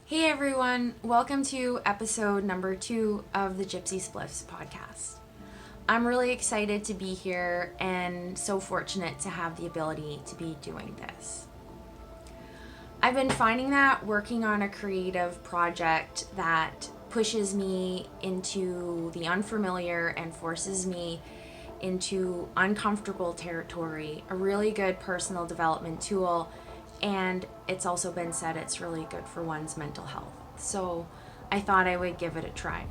Hey everyone, welcome to episode number 2 of the Gypsy Spliffs podcast. I'm really excited to be here and so fortunate to have the ability to be doing this. I've been finding that working on a creative project that pushes me into the unfamiliar and forces me into uncomfortable territory, a really good personal development tool. And it's also been said it's really good for one's mental health. So I thought I would give it a try.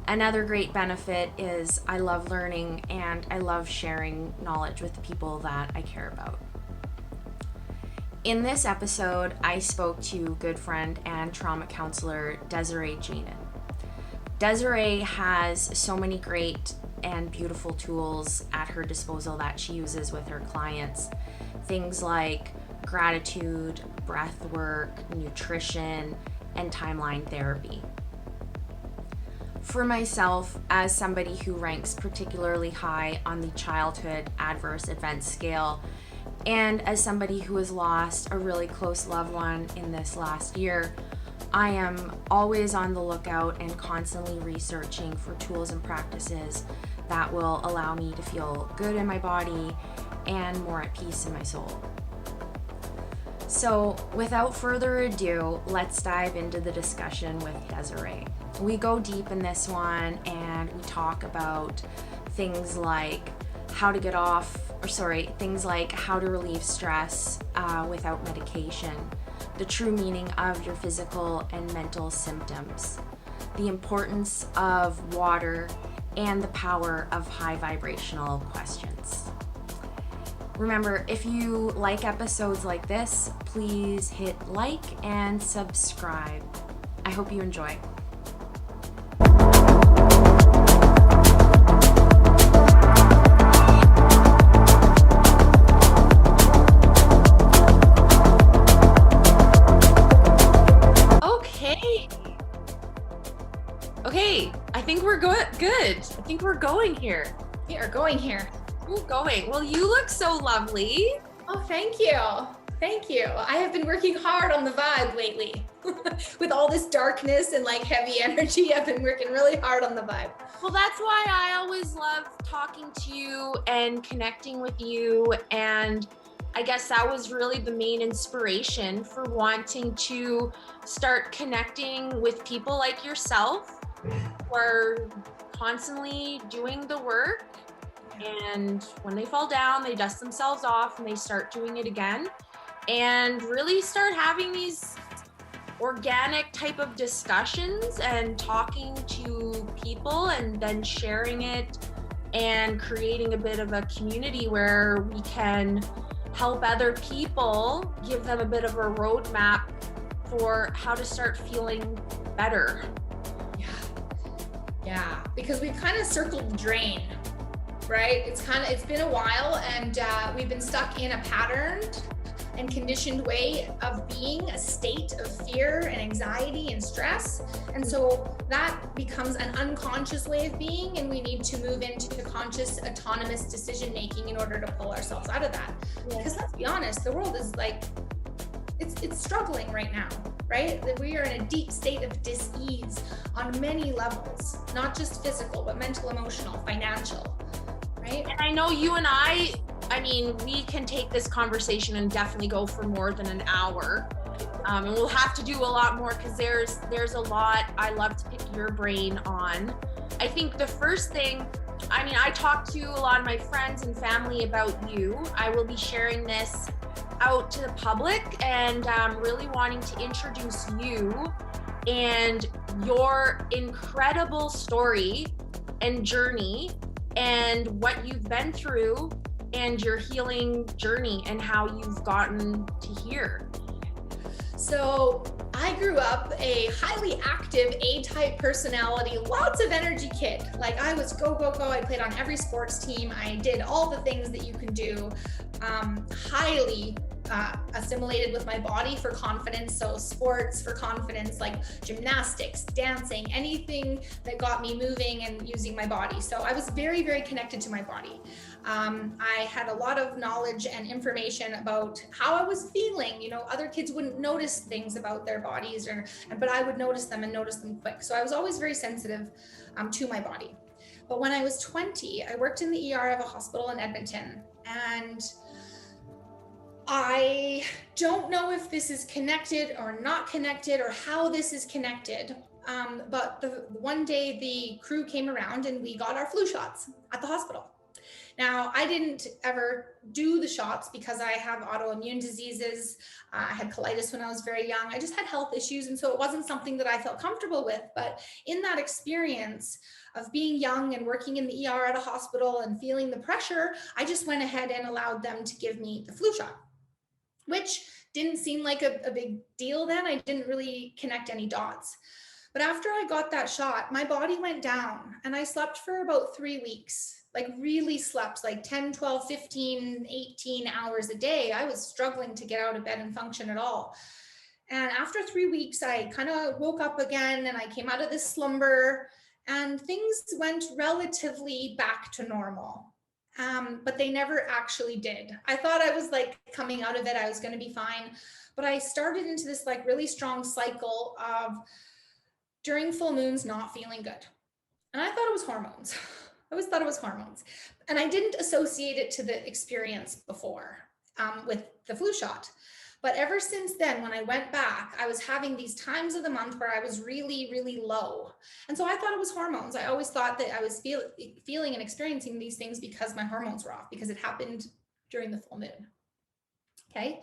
Another great benefit is I love learning and I love sharing knowledge with the people that I care about. In this episode, I spoke to good friend and trauma counselor Desirae Jaenen. Desirae has so many great and beautiful tools at her disposal that she uses with her clients. Things like gratitude, breath work, nutrition, and timeline therapy. For myself, as somebody who ranks particularly high on the childhood adverse event scale, and as somebody who has lost a really close loved one in this last year, I am always on the lookout and constantly researching for tools and practices that will allow me to feel good in my body and more at peace in my soul. So without further ado, let's dive into the discussion with Desirae. We go deep in this one and we talk about things like how to relieve stress without medication, the true meaning of your physical and mental symptoms, the importance of water, and the power of high vibrational questions. Remember, if you like episodes like this, please hit like and subscribe. I hope you enjoy. Okay, I think we're good. I think we're going here. We are going here. We're going. Well, you look so lovely. Oh, thank you. Thank you. I have been working hard on the vibe lately. With all this darkness and like heavy energy, I've been working really hard on the vibe. Well, that's why I always love talking to you and connecting with you. And I guess that was really the main inspiration for wanting to start connecting with people like yourself who are constantly doing the work. And when they fall down, they dust themselves off and they start doing it again and really start having these organic type of discussions and talking to people and then sharing it and creating a bit of a community where we can help other people, give them a bit of a roadmap for how to start feeling better. Yeah, because we've kind of circled the drain. Right? It's been a while and we've been stuck in a patterned and conditioned way of being, a state of fear and anxiety and stress. And so that becomes an unconscious way of being, and we need to move into conscious, autonomous decision making in order to pull ourselves out of that. Yeah. Because let's be honest, the world is like, it's struggling right now, right? That we are in a deep state of dis-ease on many levels, not just physical, but mental, emotional, financial. Right? And I know you and I mean, we can take this conversation and definitely go for more than an hour. And we'll have to do a lot more because there's a lot I love to pick your brain on. I think the first thing, I talk to a lot of my friends and family about you. I will be sharing this out to the public and really wanting to introduce you and your incredible story and journey and what you've been through and your healing journey and how you've gotten to here. So I grew up a highly active A-type personality, lots of energy kid. Like I was go, go, go. I played on every sports team. I did all the things that you can do. Highly assimilated with my body for confidence. So sports for confidence, like gymnastics, dancing, anything that got me moving and using my body. So I was very, very connected to my body. I had a lot of knowledge and information about how I was feeling. You know, other kids wouldn't notice things about their bodies, but I would notice them and notice them quick. So I was always very sensitive to my body. But when I was 20, I worked in the ER of a hospital in Edmonton, and I don't know if this is connected or not connected or how this is connected. But one day the crew came around and we got our flu shots at the hospital. Now, I didn't ever do the shots because I have autoimmune diseases. I had colitis when I was very young. I just had health issues. And so it wasn't something that I felt comfortable with. But in that experience of being young and working in the ER at a hospital and feeling the pressure, I just went ahead and allowed them to give me the flu shot, which didn't seem like a big deal then. I didn't really connect any dots. But after I got that shot, my body went down and I slept for about 3 weeks, like really slept like 10, 12, 15, 18 hours a day. I was struggling to get out of bed and function at all. And after 3 weeks, I kind of woke up again and I came out of this slumber and things went relatively back to normal. But they never actually did. I thought I was like coming out of it, I was going to be fine. But I started into this like really strong cycle of during full moons not feeling good. And I thought it was hormones. I always thought it was hormones. And I didn't associate it to the experience before with the flu shot. But ever since then, when I went back, I was having these times of the month where I was really, really low. And so I thought it was hormones. I always thought that I was feeling and experiencing these things because my hormones were off, because it happened during the full moon. Okay.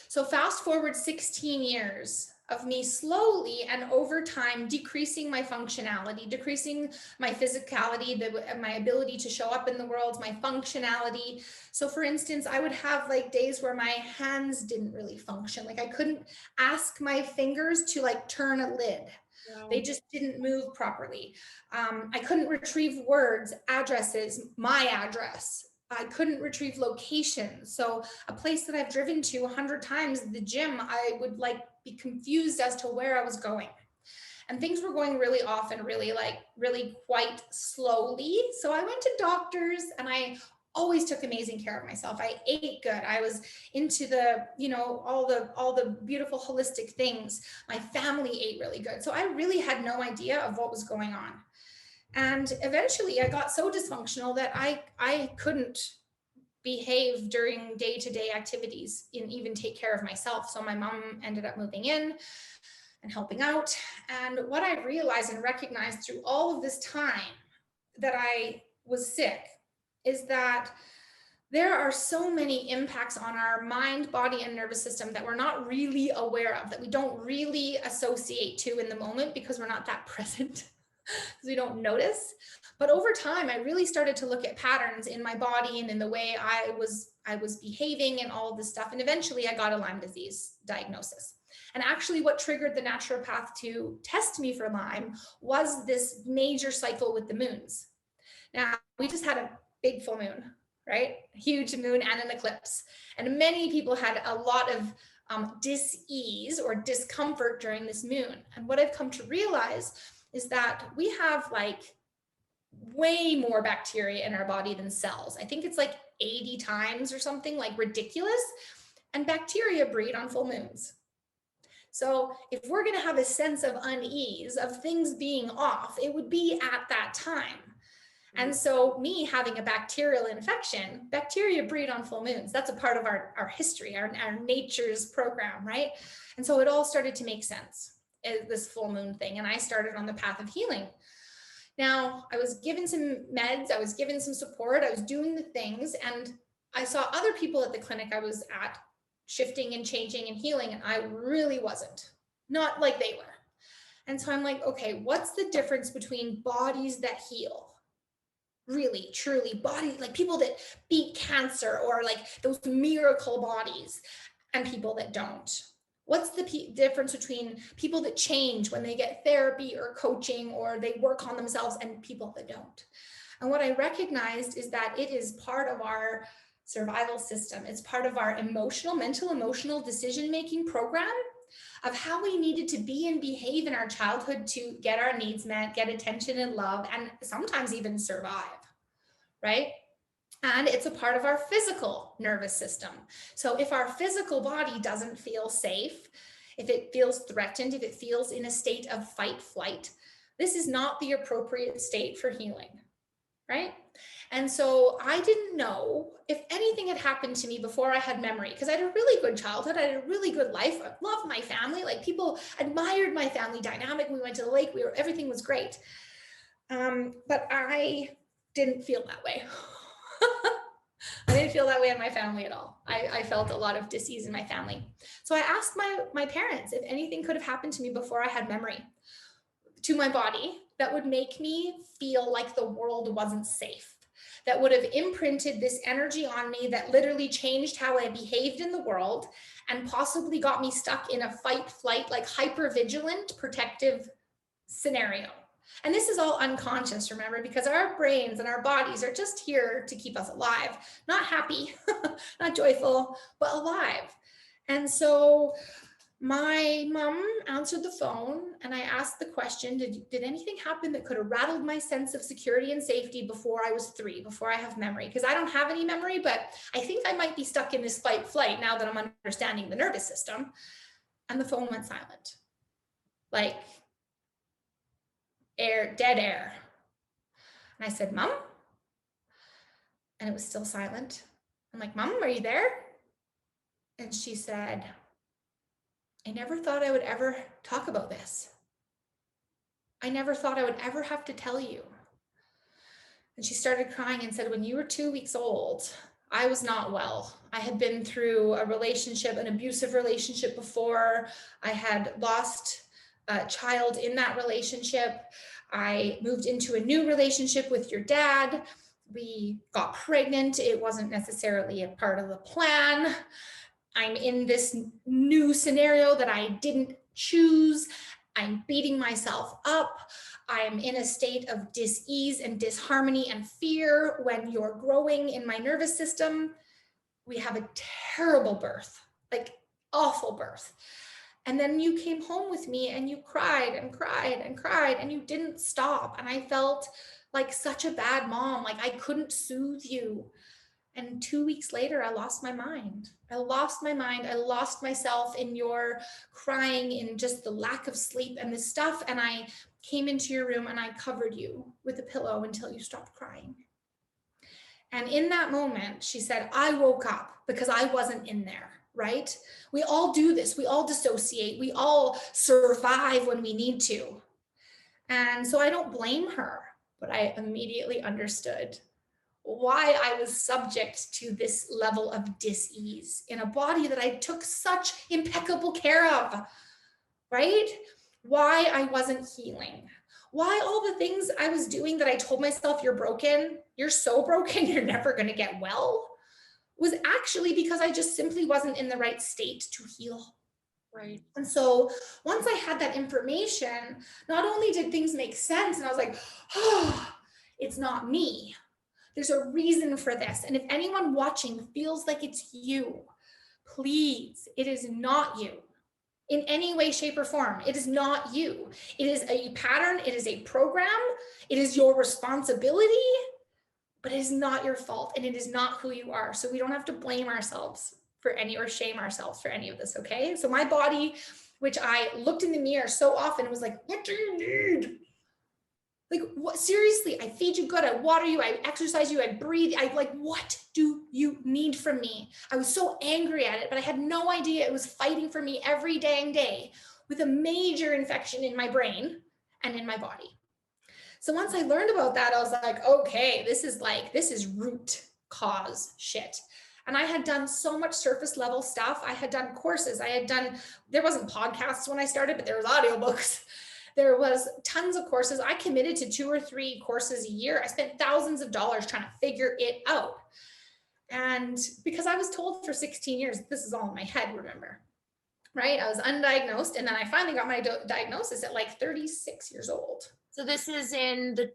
So fast forward 16 years of me slowly and over time decreasing my functionality, decreasing my physicality, my ability to show up in the world, my functionality. So for instance, I would have like days where my hands didn't really function. Like I couldn't ask my fingers to like turn a lid. Wow. They just didn't move properly. I couldn't retrieve words, addresses, my address. I couldn't retrieve locations. So a place that I've driven to 100 times, the gym, I would like be confused as to where I was going. And things were going really off and really quite slowly. So I went to doctors and I always took amazing care of myself. I ate good. I was into the, you know, all the beautiful holistic things. My family ate really good. So I really had no idea of what was going on. And eventually I got so dysfunctional that I couldn't behave during day-to-day activities and even take care of myself. So my mom ended up moving in and helping out. And what I realized and recognized through all of this time that I was sick is that there are so many impacts on our mind, body, and nervous system that we're not really aware of, that we don't really associate to in the moment because we're not that present. Because we don't notice. But over time, I really started to look at patterns in my body and in the way I was behaving and all of this stuff. And eventually I got a Lyme disease diagnosis. And actually what triggered the naturopath to test me for Lyme was this major cycle with the moons. Now, we just had a big full moon, right? A huge moon and an eclipse. And many people had a lot of dis-ease or discomfort during this moon. And what I've come to realize is that we have like way more bacteria in our body than cells. I think it's like 80 times or something, like ridiculous. And bacteria breed on full moons. So if we're going to have a sense of unease, of things being off, it would be at that time. And so me having a bacterial infection, bacteria breed on full moons. That's a part of our history, our nature's program, right? And so it all started to make sense, this full moon thing. And I started on the path of healing. Now, I was given some meds, I was given some support, I was doing the things, and I saw other people at the clinic I was at shifting and changing and healing, and I really wasn't, not like they were. And so I'm like, okay, what's the difference between bodies that heal? Really, truly, bodies, like people that beat cancer or like those miracle bodies, and people that don't. What's the difference between people that change when they get therapy or coaching or they work on themselves and people that don't? And what I recognized is that it is part of our survival system. It's part of our mental, emotional decision-making program of how we needed to be and behave in our childhood to get our needs met, get attention and love, and sometimes even survive, right? And it's a part of our physical nervous system. So if our physical body doesn't feel safe, if it feels threatened, if it feels in a state of fight, flight, this is not the appropriate state for healing, right? And so I didn't know if anything had happened to me before I had memory, because I had a really good childhood. I had a really good life. I loved my family. Like, people admired my family dynamic. We went to the lake. Everything was great. But I didn't feel that way. I didn't feel that way in my family at all. I felt a lot of dis-ease in my family. So I asked my parents if anything could have happened to me before I had memory to my body that would make me feel like the world wasn't safe, that would have imprinted this energy on me that literally changed how I behaved in the world and possibly got me stuck in a fight, flight, like hyper-vigilant protective scenario. And this is all unconscious, remember, because our brains and our bodies are just here to keep us alive, not happy, not joyful, but alive. And so my mom answered the phone and I asked the question, did anything happen that could have rattled my sense of security and safety before I was 3, before I have memory? Because I don't have any memory, but I think I might be stuck in this fight flight now that I'm understanding the nervous system. And the phone went silent. Like, dead air. And I said, Mom? And it was still silent. I'm like, Mom, are you there? And she said, I never thought I would ever talk about this. I never thought I would ever have to tell you. And she started crying and said, when you were 2 weeks old, I was not well. I had been through a relationship, an abusive relationship before. I had lost a child in that relationship. I moved into a new relationship with your dad. We got pregnant. It wasn't necessarily a part of the plan. I'm in this new scenario that I didn't choose. I'm beating myself up. I'm in a state of dis-ease and disharmony and fear when you're growing in my nervous system. We have a terrible birth, like awful birth. And then you came home with me and you cried and cried and cried and you didn't stop. And I felt like such a bad mom, like I couldn't soothe you. And 2 weeks later, I lost my mind. I lost my mind. I lost myself in your crying, in just the lack of sleep and this stuff. And I came into your room and I covered you with a pillow until you stopped crying. And in that moment, she said, I woke up because I wasn't in there, right? We all do this. We all dissociate. We all survive when we need to. And so I don't blame her, but I immediately understood why I was subject to this level of dis-ease in a body that I took such impeccable care of, right? Why I wasn't healing. Why all the things I was doing that I told myself, you're broken, you're so broken, you're never going to get well, was actually because I just simply wasn't in the right state to heal. Right. And so once I had that information, not only did things make sense, and I was like, oh, it's not me. There's a reason for this. And if anyone watching feels like it's you, please, it is not you. In any way, shape, or form, it is not you. It is a pattern, it is a program, it is your responsibility, but it is not your fault and it is not who you are. So we don't have to blame ourselves for any, or shame ourselves for any of this, okay? So my body, which I looked in the mirror so often, it was like, what do you need? Like, what? Seriously, I feed you good, I water you, I exercise you, I breathe. I like, what do you need from me? I was so angry at it, but I had no idea it was fighting for me every dang day with a major infection in my brain and in my body. So once I learned about that, I was like, okay, this is root cause shit. And I had done so much surface level stuff. I had done courses. There wasn't podcasts when I started, but there was audiobooks. There was tons of courses. I committed to 2 or 3 courses a year. I spent thousands of dollars trying to figure it out. And because I was told for 16 years, this is all in my head, remember, right? I was undiagnosed. And then I finally got my diagnosis at like 36 years old. So this is in the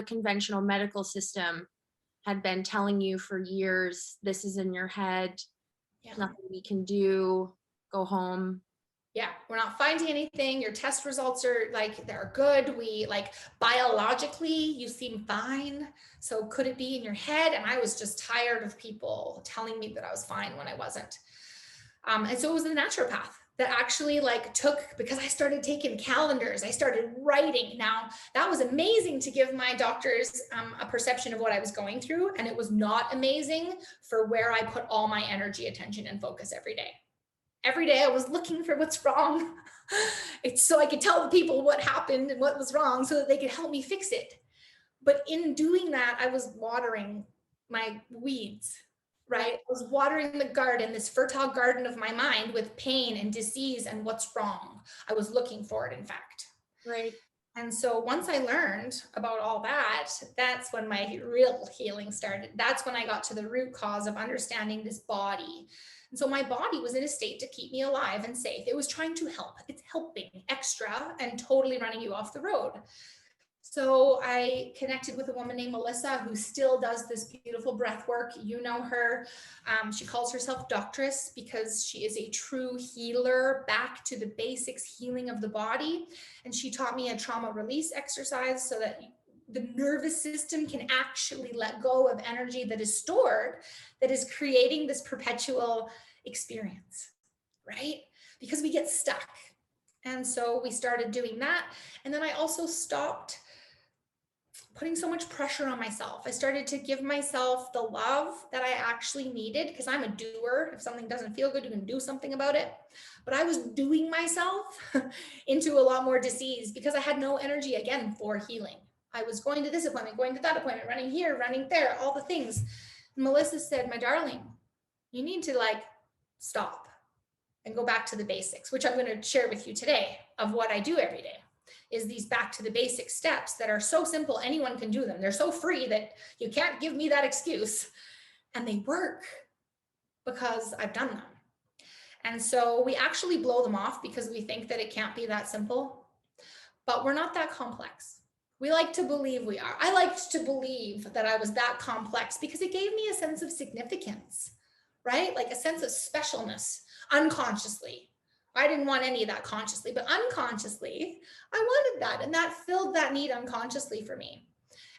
conventional medical system had been telling you for years, this is in your head, nothing we can do, go home. Yeah, we're not finding anything. Your test results are like, they're good. We like biologically, you seem fine. So could it be in your head? And I was just tired of people telling me that I was fine when I wasn't. And so it was the naturopath that actually like took, because I started taking calendars, I started writing. Now that was amazing to give my doctors a perception of what I was going through. And it was not amazing for where I put all my energy, attention, and focus every day. Every day I was looking for what's wrong. It's so I could tell the people what happened and what was wrong so that they could help me fix it. But in doing that, I was watering my weeds, right? I was watering the garden, this fertile garden of my mind with pain and disease and what's wrong. I was looking for it, in fact. Right. And so once I learned about all that, that's when my real healing started. That's when I got to the root cause of understanding this body. And so my body was in a state to keep me alive and safe. It was trying to help. It's helping extra and totally running you off the road. So I connected with a woman named Melissa who still does this beautiful breath work. You know her. She calls herself Doctress because she is a true healer, back to the basics, healing of the body. And she taught me a trauma release exercise so that the nervous system can actually let go of energy that is stored, that is creating this perpetual experience, right? Because we get stuck. And so we started doing that. And then I also stopped putting so much pressure on myself. I started to give myself the love that I actually needed, because I'm a doer. If something doesn't feel good, you can do something about it. But I was doing myself into a lot more disease because I had no energy, again, for healing. I was going to this appointment, going to that appointment, running here, running there, all the things. And Melissa said, my darling, you need to like stop and go back to the basics, which I'm going to share with you today of what I do every day. Is these back to the basic steps that are so simple, anyone can do them. They're so free that you can't give me that excuse. And they work because I've done them. And so we actually blow them off because we think that it can't be that simple, but we're not that complex. We like to believe we are. I liked to believe that I was that complex because it gave me a sense of significance, right? Like a sense of specialness unconsciously. I didn't want any of that consciously, but unconsciously, I wanted that. And that filled that need unconsciously for me.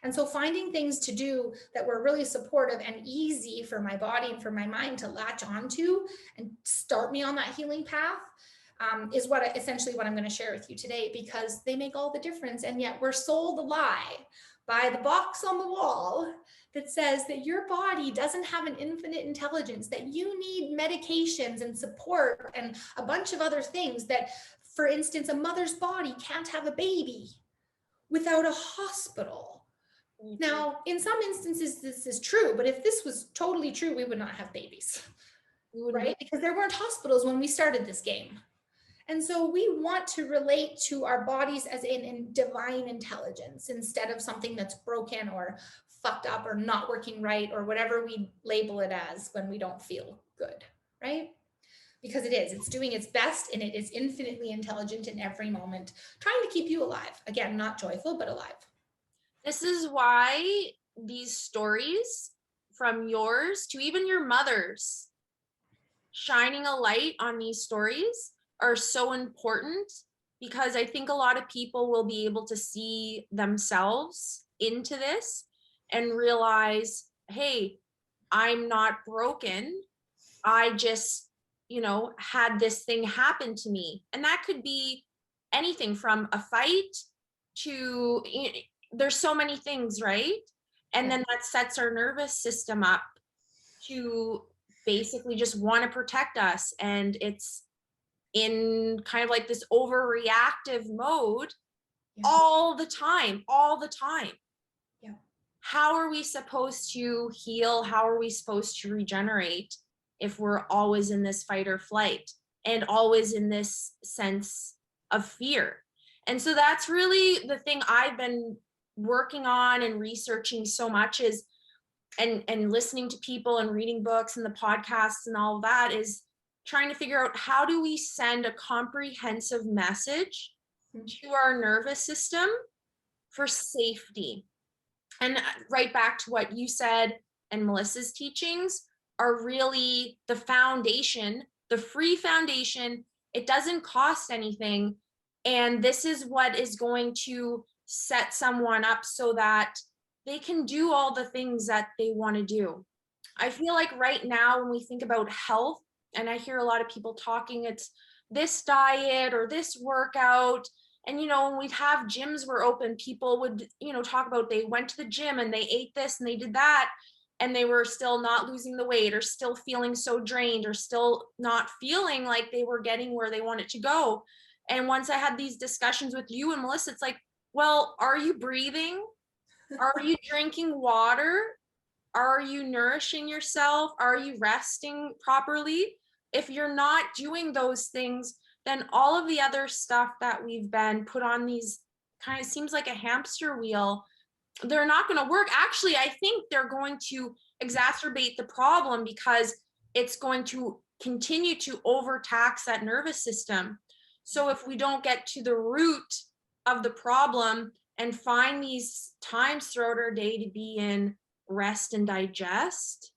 And so finding things to do that were really supportive and easy for my body and for my mind to latch onto and start me on that healing path is essentially what I'm going to share with you today, because they make all the difference. And yet we're sold a lie by the box on the wall that says that your body doesn't have an infinite intelligence, that you need medications and support and a bunch of other things, that, for instance, a mother's body can't have a baby without a hospital. Now, in some instances, this is true, but if this was totally true, we would not have babies, right? Because there weren't hospitals when we started this game. And so we want to relate to our bodies as in divine intelligence instead of something that's broken or fucked up or not working right or whatever we label it as when we don't feel good, right? Because it's doing its best and it is infinitely intelligent in every moment, trying to keep you alive. Again, not joyful, but alive. This is why these stories, from yours to even your mother's, shining a light on these stories are so important, because I think a lot of people will be able to see themselves into this and realize, hey, I'm not broken. I just, had this thing happen to me. And that could be anything from a fight to, there's so many things, right? And then that sets our nervous system up to basically just want to protect us. And it's in kind of like this overreactive mode all the time. Yeah. How are we supposed to heal? How are we supposed to regenerate if we're always in this fight or flight and always in this sense of fear? And so that's really the thing I've been working on and researching so much is, and listening to people and reading books and the podcasts and all of that, is trying to figure out how do we send a comprehensive message to our nervous system for safety. And right back to what you said, and Melissa's teachings are really the foundation, the free foundation It doesn't cost anything. And this is what is going to set someone up so that they can do all the things that they want to do. I feel like right now, when we think about health, and I hear a lot of people talking, it's this diet or this workout. And, when we'd have gyms were open, people would, talk about they went to the gym and they ate this and they did that, and they were still not losing the weight or still feeling so drained or still not feeling like they were getting where they wanted to go. And once I had these discussions with you and Melissa, it's like, well, are you breathing? Are you drinking water? Are you nourishing yourself? Are you resting properly? If you're not doing those things, then all of the other stuff that we've been put on these kind of seems like a hamster wheel, they're not going to work. Actually, I think they're going to exacerbate the problem because it's going to continue to overtax that nervous system. So if we don't get to the root of the problem and find these times throughout our day to be in rest and digest,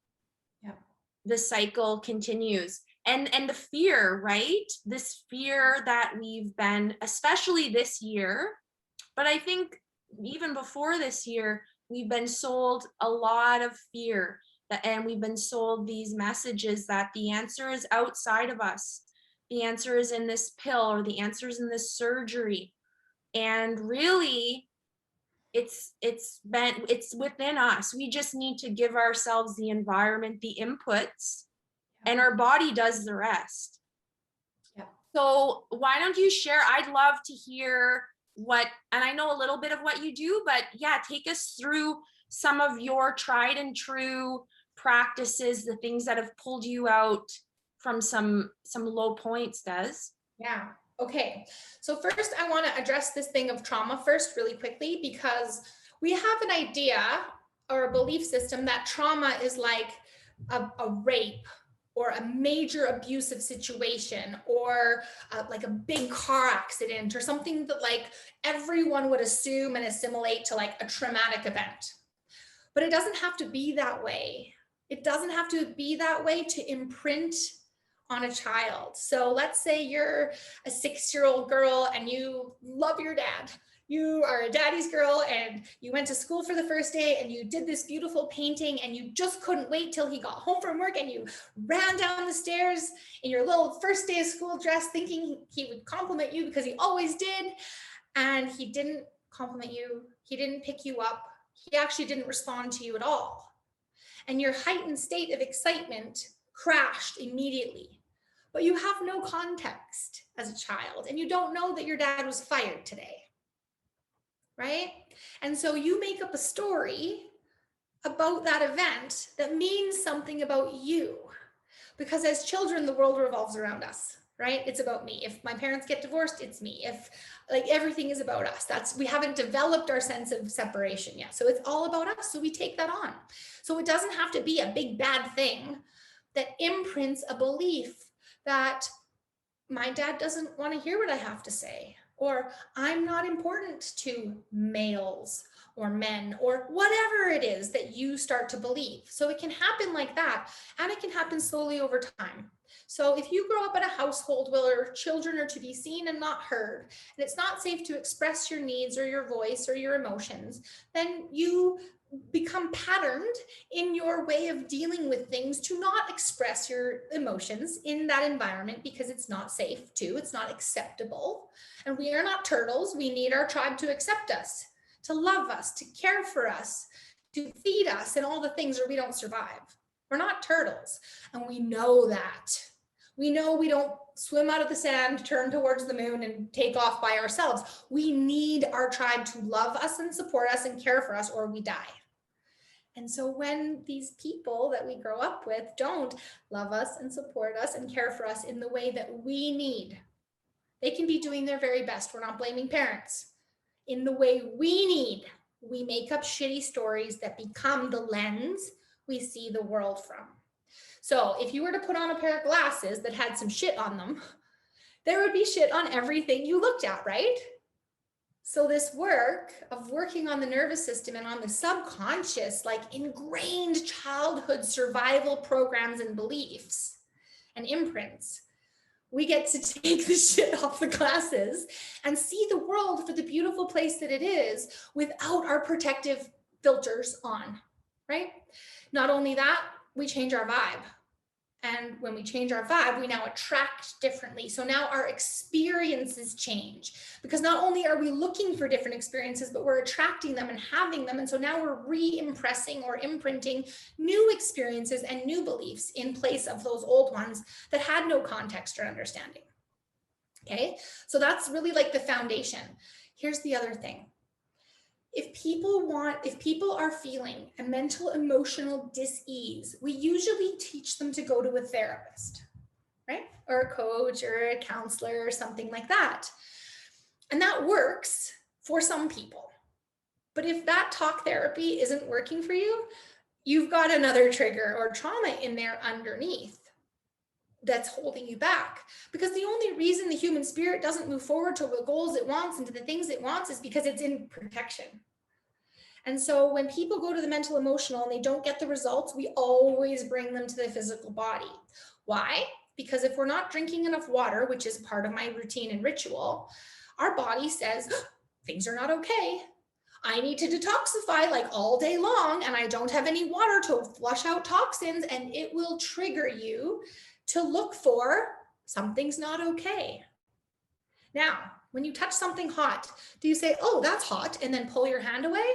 the cycle continues. And the fear, right? This fear that we've been, especially this year, but I think even before this year, we've been sold a lot of fear, and we've been sold these messages that the answer is outside of us. The answer is in this pill, or the answer is in this surgery. And really, it's within us. We just need to give ourselves the environment, the inputs, and our body does the rest. Yeah. So why don't you share? I'd love to hear and I know a little bit of what you do, but take us through some of your tried and true practices, the things that have pulled you out from some low points, Des. Yeah. Okay. So first I want to address this thing of trauma first really quickly, because we have an idea or a belief system that trauma is like a rape or a major abusive situation, or like a big car accident, or something that like everyone would assume and assimilate to like a traumatic event. But it doesn't have to be that way. It doesn't have to be that way to imprint on a child. So let's say you're a 6-year-old girl and you love your dad. You are a daddy's girl and you went to school for the first day and you did this beautiful painting and you just couldn't wait till he got home from work, and you ran down the stairs in your little first day of school dress thinking he would compliment you, because he always did. And he didn't compliment you. He didn't pick you up. He actually didn't respond to you at all. And your heightened state of excitement crashed immediately. But you have no context as a child, and you don't know that your dad was fired today. Right? And so you make up a story about that event that means something about you, because as children, the world revolves around us, right? It's about me. If my parents get divorced, it's me. If like everything is about us, we haven't developed our sense of separation yet. So it's all about us. So we take that on. So it doesn't have to be a big bad thing that imprints a belief that my dad doesn't want to hear what I have to say, or I'm not important to males or men, or whatever it is that you start to believe. So it can happen like that, and it can happen slowly over time. So if you grow up in a household where children are to be seen and not heard, and it's not safe to express your needs or your voice or your emotions, then you become patterned in your way of dealing with things to not express your emotions in that environment, because it's not safe to, it's not acceptable. And we are not turtles. We need our tribe to accept us, to love us, to care for us, to feed us, and all the things, or we don't survive. We're not turtles. And we know that. We know we don't swim out of the sand, turn towards the moon, and take off by ourselves. We need our tribe to love us and support us and care for us, or we die. And so when these people that we grow up with don't love us and support us and care for us in the way that we need, they can be doing their very best. We're not blaming parents. In the way we need, we make up shitty stories that become the lens we see the world from. So if you were to put on a pair of glasses that had some shit on them, there would be shit on everything you looked at, right? So this work of working on the nervous system and on the subconscious, like ingrained childhood survival programs and beliefs and imprints, We get to take the shit off the glasses and see the world for the beautiful place that it is without our protective filters on, right? Not only that, we change our vibe. And when we change our vibe, we now attract differently. So now our experiences change, because not only are we looking for different experiences, but we're attracting them and having them. And so now we're re-impressing or imprinting new experiences and new beliefs in place of those old ones that had no context or understanding. Okay, so that's really like the foundation. Here's the other thing. If people are feeling a mental emotional dis-ease, we usually teach them to go to a therapist, right? Or a coach or a counselor or something like that. And that works for some people. But if that talk therapy isn't working for you, you've got another trigger or trauma in there underneath that's holding you back. Because the only reason the human spirit doesn't move forward to the goals it wants and to the things it wants is because it's in protection. And so when people go to the mental emotional and they don't get the results, we always bring them to the physical body. Why? Because if we're not drinking enough water, which is part of my routine and ritual, our body says, things are not okay. I need to detoxify like all day long, and I don't have any water to flush out toxins, and it will trigger you to look for something's not okay. Now, when you touch something hot, do you say, oh, that's hot, and then pull your hand away?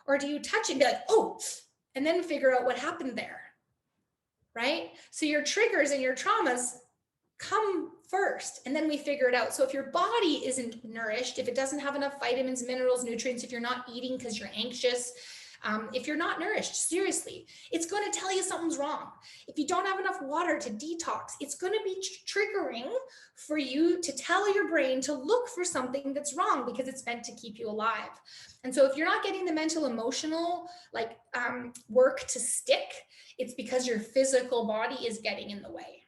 Or do you touch it and be like, oh, and then figure out what happened there, right? So your triggers and your traumas come first, and then we figure it out. So if your body isn't nourished, if it doesn't have enough vitamins, minerals, nutrients, if you're not eating because you're anxious, if you're not nourished, seriously, it's going to tell you something's wrong. If you don't have enough water to detox, it's going to be triggering for you to tell your brain to look for something that's wrong, because it's meant to keep you alive. And so if you're not getting the mental emotional work to stick, it's because your physical body is getting in the way.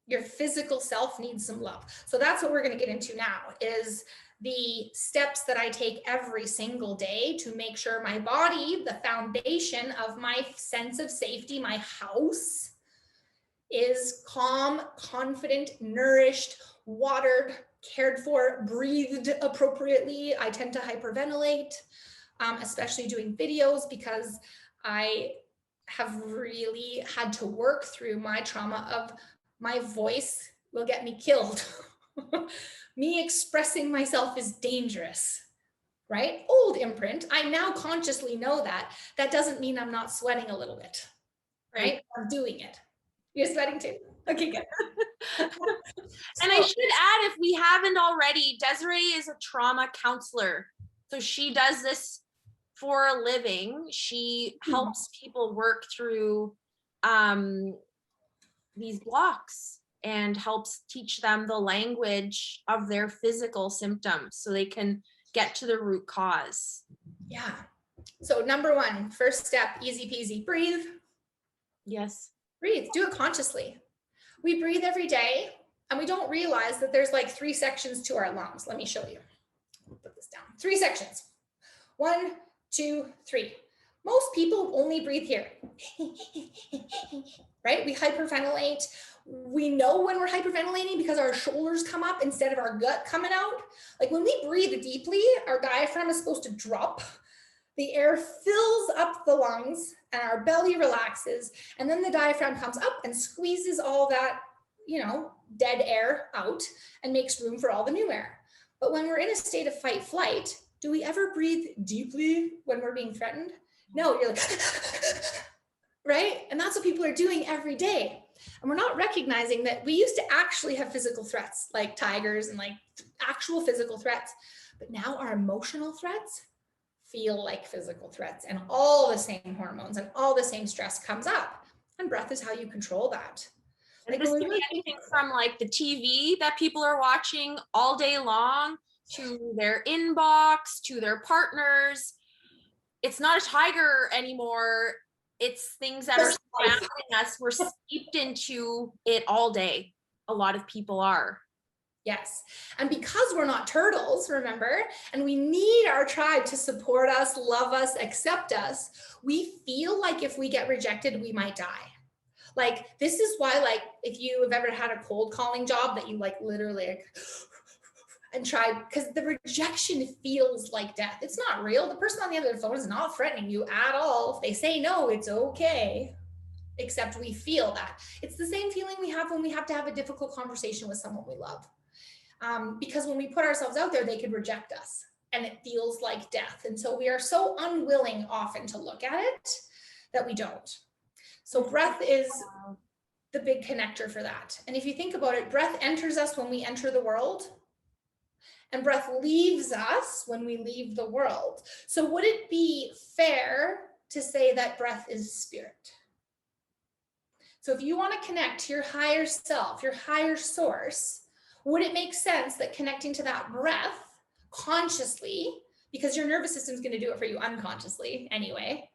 Your physical self needs some love. So that's what we're going to get into now, is the steps that I take every single day to make sure my body, the foundation of my sense of safety, my house, is calm, confident, nourished, watered, cared for, breathed appropriately. I tend to hyperventilate, especially doing videos, because I have really had to work through my trauma of my voice will get me killed. Me expressing myself is dangerous, right? Old imprint. I now consciously know that. That doesn't mean I'm not sweating a little bit, right? I'm doing it. You're sweating too? Okay, good. And I should add, if we haven't already, Desirae is a trauma counselor. So she does this for a living. She helps people work through these blocks and helps teach them the language of their physical symptoms so they can get to the root cause. Yeah. So number one, first step, easy peasy, breathe. Yes. Breathe, do it consciously. We breathe every day, and we don't realize that there's like 3 sections to our lungs. Let me show you. Put this down. 3 sections. 1, 2, 3. Most people only breathe here. Right? We hyperventilate. We know when we're hyperventilating because our shoulders come up instead of our gut coming out. Like when we breathe deeply, our diaphragm is supposed to drop. The air fills up the lungs and our belly relaxes. And then the diaphragm comes up and squeezes all that, dead air out and makes room for all the new air. But when we're in a state of fight flight, do we ever breathe deeply when we're being threatened? No, you're like, right? And that's what people are doing every day. And we're not recognizing that we used to actually have physical threats like tigers and like actual physical threats. But now our emotional threats feel like physical threats, and all the same hormones and all the same stress comes up. And breath is how you control that. Like this could be anything from like the TV that people are watching all day long to their inbox, to their partners. It's not a tiger anymore. It's things that are surrounding us. We're steeped into it all day. A lot of people are. Yes. And because we're not turtles, remember, and we need our tribe to support us, love us, accept us, we feel like if we get rejected, we might die. Like, this is why, like, if you have ever had a cold calling job that you like literally like, and try, because the rejection feels like death. It's not real. The person on the other phone is not threatening you at all. If they say no, it's okay. Except we feel that. It's the same feeling we have when we have to have a difficult conversation with someone we love. Because when we put ourselves out there, they could reject us and it feels like death. And so we are so unwilling often to look at it that we don't. So breath is the big connector for that. And if you think about it, breath enters us when we enter the world, and breath leaves us when we leave the world. So would it be fair to say that breath is spirit? So if you want to connect to your higher self, your higher source, would it make sense that connecting to that breath consciously, because your nervous system is going to do it for you unconsciously anyway,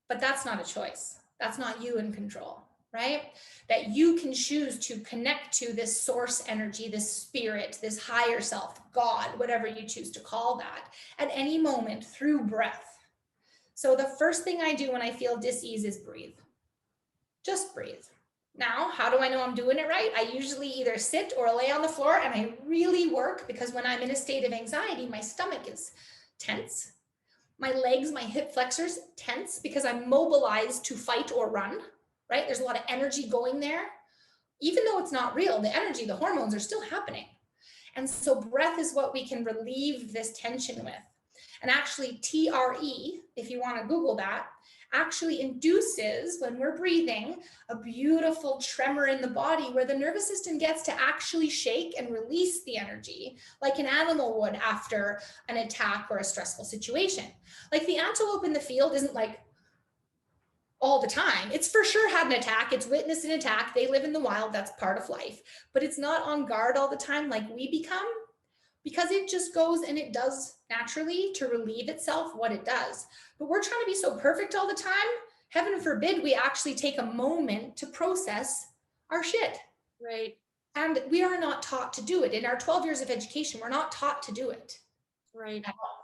but that's not a choice. That's not you in control, right? That you can choose to connect to this source energy, this spirit, this higher self, God, whatever you choose to call that, at any moment through breath. So the first thing I do when I feel dis-ease is breathe. Just breathe. Now, how do I know I'm doing it right? I usually either sit or lay on the floor and I really work, because when I'm in a state of anxiety, my stomach is tense. My legs, my hip flexors tense because I'm mobilized to fight or run, right? There's a lot of energy going there. Even though it's not real, the energy, the hormones are still happening. And so breath is what we can relieve this tension with. And actually TRE, if you want to Google that, actually induces, when we're breathing, a beautiful tremor in the body where the nervous system gets to actually shake and release the energy like an animal would after an attack or a stressful situation. Like the antelope in the field isn't like all the time. It's for sure had an attack. It's witnessed an attack. They live in the wild. That's part of life. But it's not on guard all the time like we become, because it just goes and it does naturally to relieve itself what it does. But we're trying to be so perfect all the time. Heaven forbid we actually take a moment to process our shit. Right. And we are not taught to do it. In our 12 years of education, we're not taught to do it. Right. At all.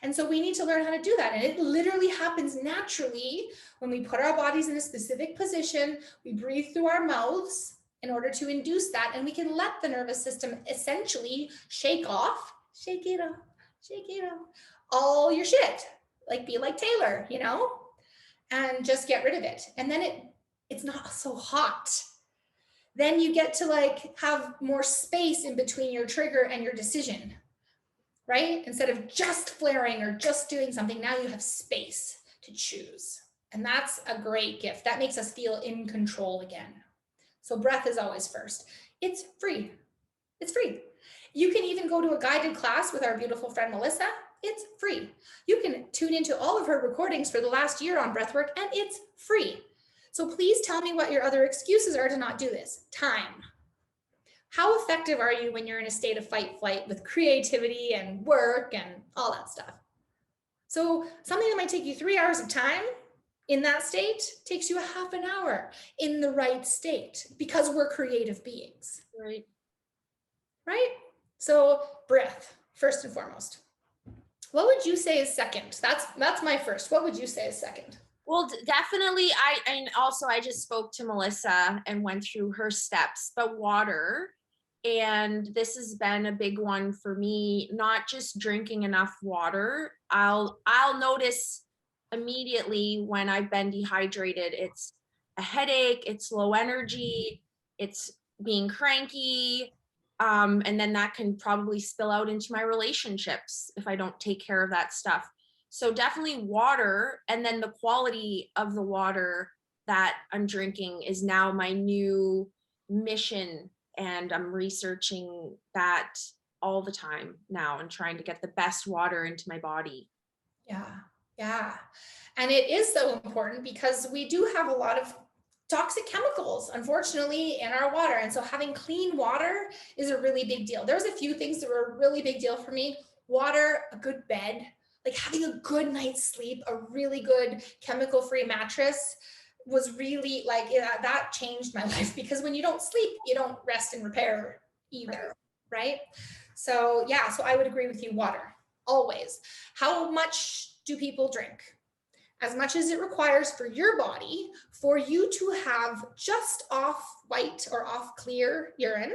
And so we need to learn how to do that. And it literally happens naturally when we put our bodies in a specific position, we breathe through our mouths in order to induce that. And we can let the nervous system essentially shake it off, all your shit, like be like Taylor, you know, and just get rid of it. And then it's not so hot. Then you get to like have more space in between your trigger and your decision, right? Instead of just flaring or just doing something, now you have space to choose. And that's a great gift. That makes us feel in control again. So breath is always first. It's free. It's free. You can even go to a guided class with our beautiful friend, Melissa. It's free. You can tune into all of her recordings for the last year on breathwork, and it's free. So please tell me what your other excuses are to not do this. Time. How effective are you when you're in a state of fight, flight with creativity and work and all that stuff? So something that might take you 3 hours of time in that state takes you a half an hour in the right state, because we're creative beings. Right. Right? So breath, first and foremost. What would you say is second? That's my first. What would you say is second? Well, definitely. And also I just spoke to Melissa and went through her steps, but water. And this has been a big one for me, not just drinking enough water. I'll notice immediately when I've been dehydrated. It's a headache, it's low energy, it's being cranky. And then that can probably spill out into my relationships if I don't take care of that stuff. So definitely water, and then the quality of the water that I'm drinking is now my new mission. And I'm researching that all the time now and trying to get the best water into my body. Yeah. And it is so important because we do have a lot of toxic chemicals, unfortunately, in our water. And so having clean water is a really big deal. There's a few things that were a really big deal for me. Water, a good bed, like having a good night's sleep, a really good chemical-free mattress was really like, that changed my life, because when you don't sleep, you don't rest and repair either, right? So yeah, so I would agree with you, water, always. How much do people drink? as much as it requires for your body for you to have just off white or off clear urine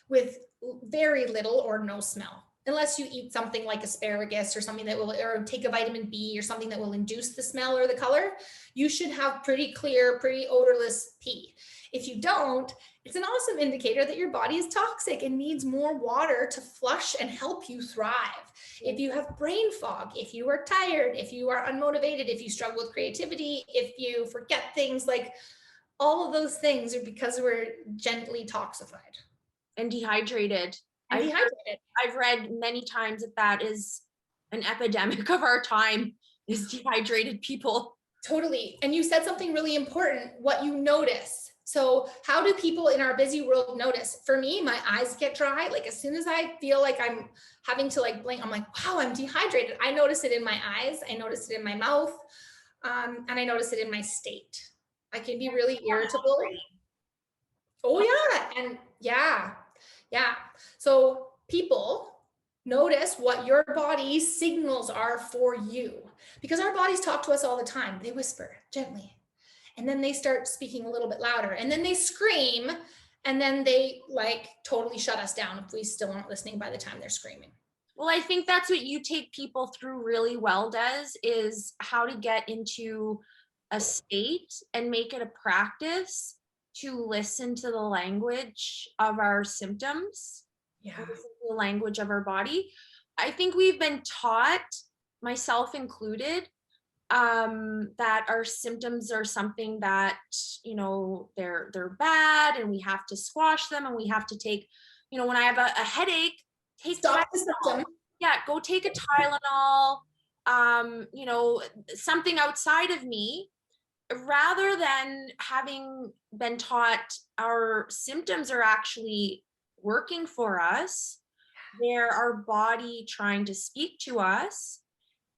with very little or no smell. Unless you eat something like asparagus or something that will, or take a vitamin B or something that will induce the smell or the color, you should have pretty clear, pretty odorless pee. If you don't, it's an awesome indicator that your body is toxic and needs more water to flush and help you thrive. If you have brain fog, if you are tired, if you are unmotivated, if you struggle with creativity, if you forget things, like all of those things are because we're gently toxified. And dehydrated. And dehydrated. I've read many times that is an epidemic of our time, is dehydrated people. Totally. And you said something really important, what you notice. So how do people in our busy world notice? For me, my eyes get dry. Like as soon as I feel like I'm having to like blink, I'm like, wow, I'm dehydrated. I notice it in my eyes. I notice it in my mouth. And I notice it in my state. I can be really irritable. Oh yeah. And yeah. So people, notice what your body's signals are for you, because our bodies talk to us all the time. They whisper gently, and then they start speaking a little bit louder, and then they scream, and then they like totally shut us down if we still aren't listening by the time they're screaming. Well, I think that's what you take people through really well, Des, is how to get into a state and make it a practice to listen to the language of our symptoms, the language of our body. I think we've been taught, myself included, that our symptoms are something that, you know, they're bad and we have to squash them, and we have to take, you know, when I have a headache, take Tylenol. Yeah, go take a Tylenol, you know, something outside of me, rather than having been taught our symptoms are actually working for us. They're our body trying to speak to us.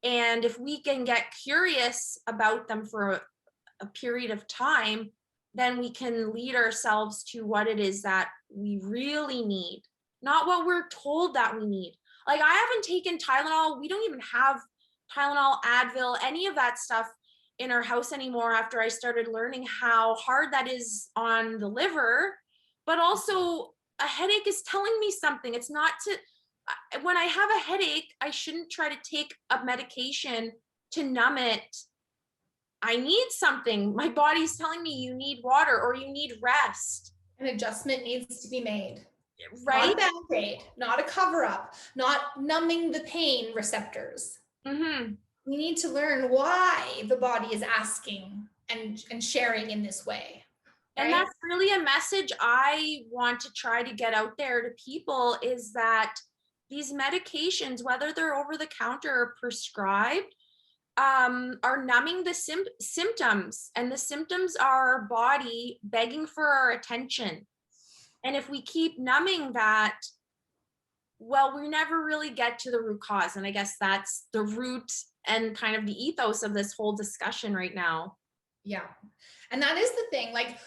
And if we can get curious about them for a period of time, then we can lead ourselves to what it is that we really need, not what we're told that we need. Like, I haven't taken Tylenol. We don't even have Tylenol, Advil, any of that stuff in our house anymore after I started learning how hard that is on the liver. But also, a headache is telling me something. It's not to, when I have a headache, I shouldn't try to take a medication to numb it. I need something. My body's telling me you need water or you need rest. An adjustment needs to be made. Right? Not a band-aid, not a cover-up, not numbing the pain receptors. Mm-hmm. We need to learn why the body is asking and sharing in this way. Right? And that's really a message I want to try to get out there to people, is that these medications, whether they're over the counter or prescribed, are numbing the symptoms, and the symptoms are our body begging for our attention. And if we keep numbing that, well, we never really get to the root cause. And I guess that's the root and kind of the ethos of this whole discussion right now. Yeah. And that is the thing. Like,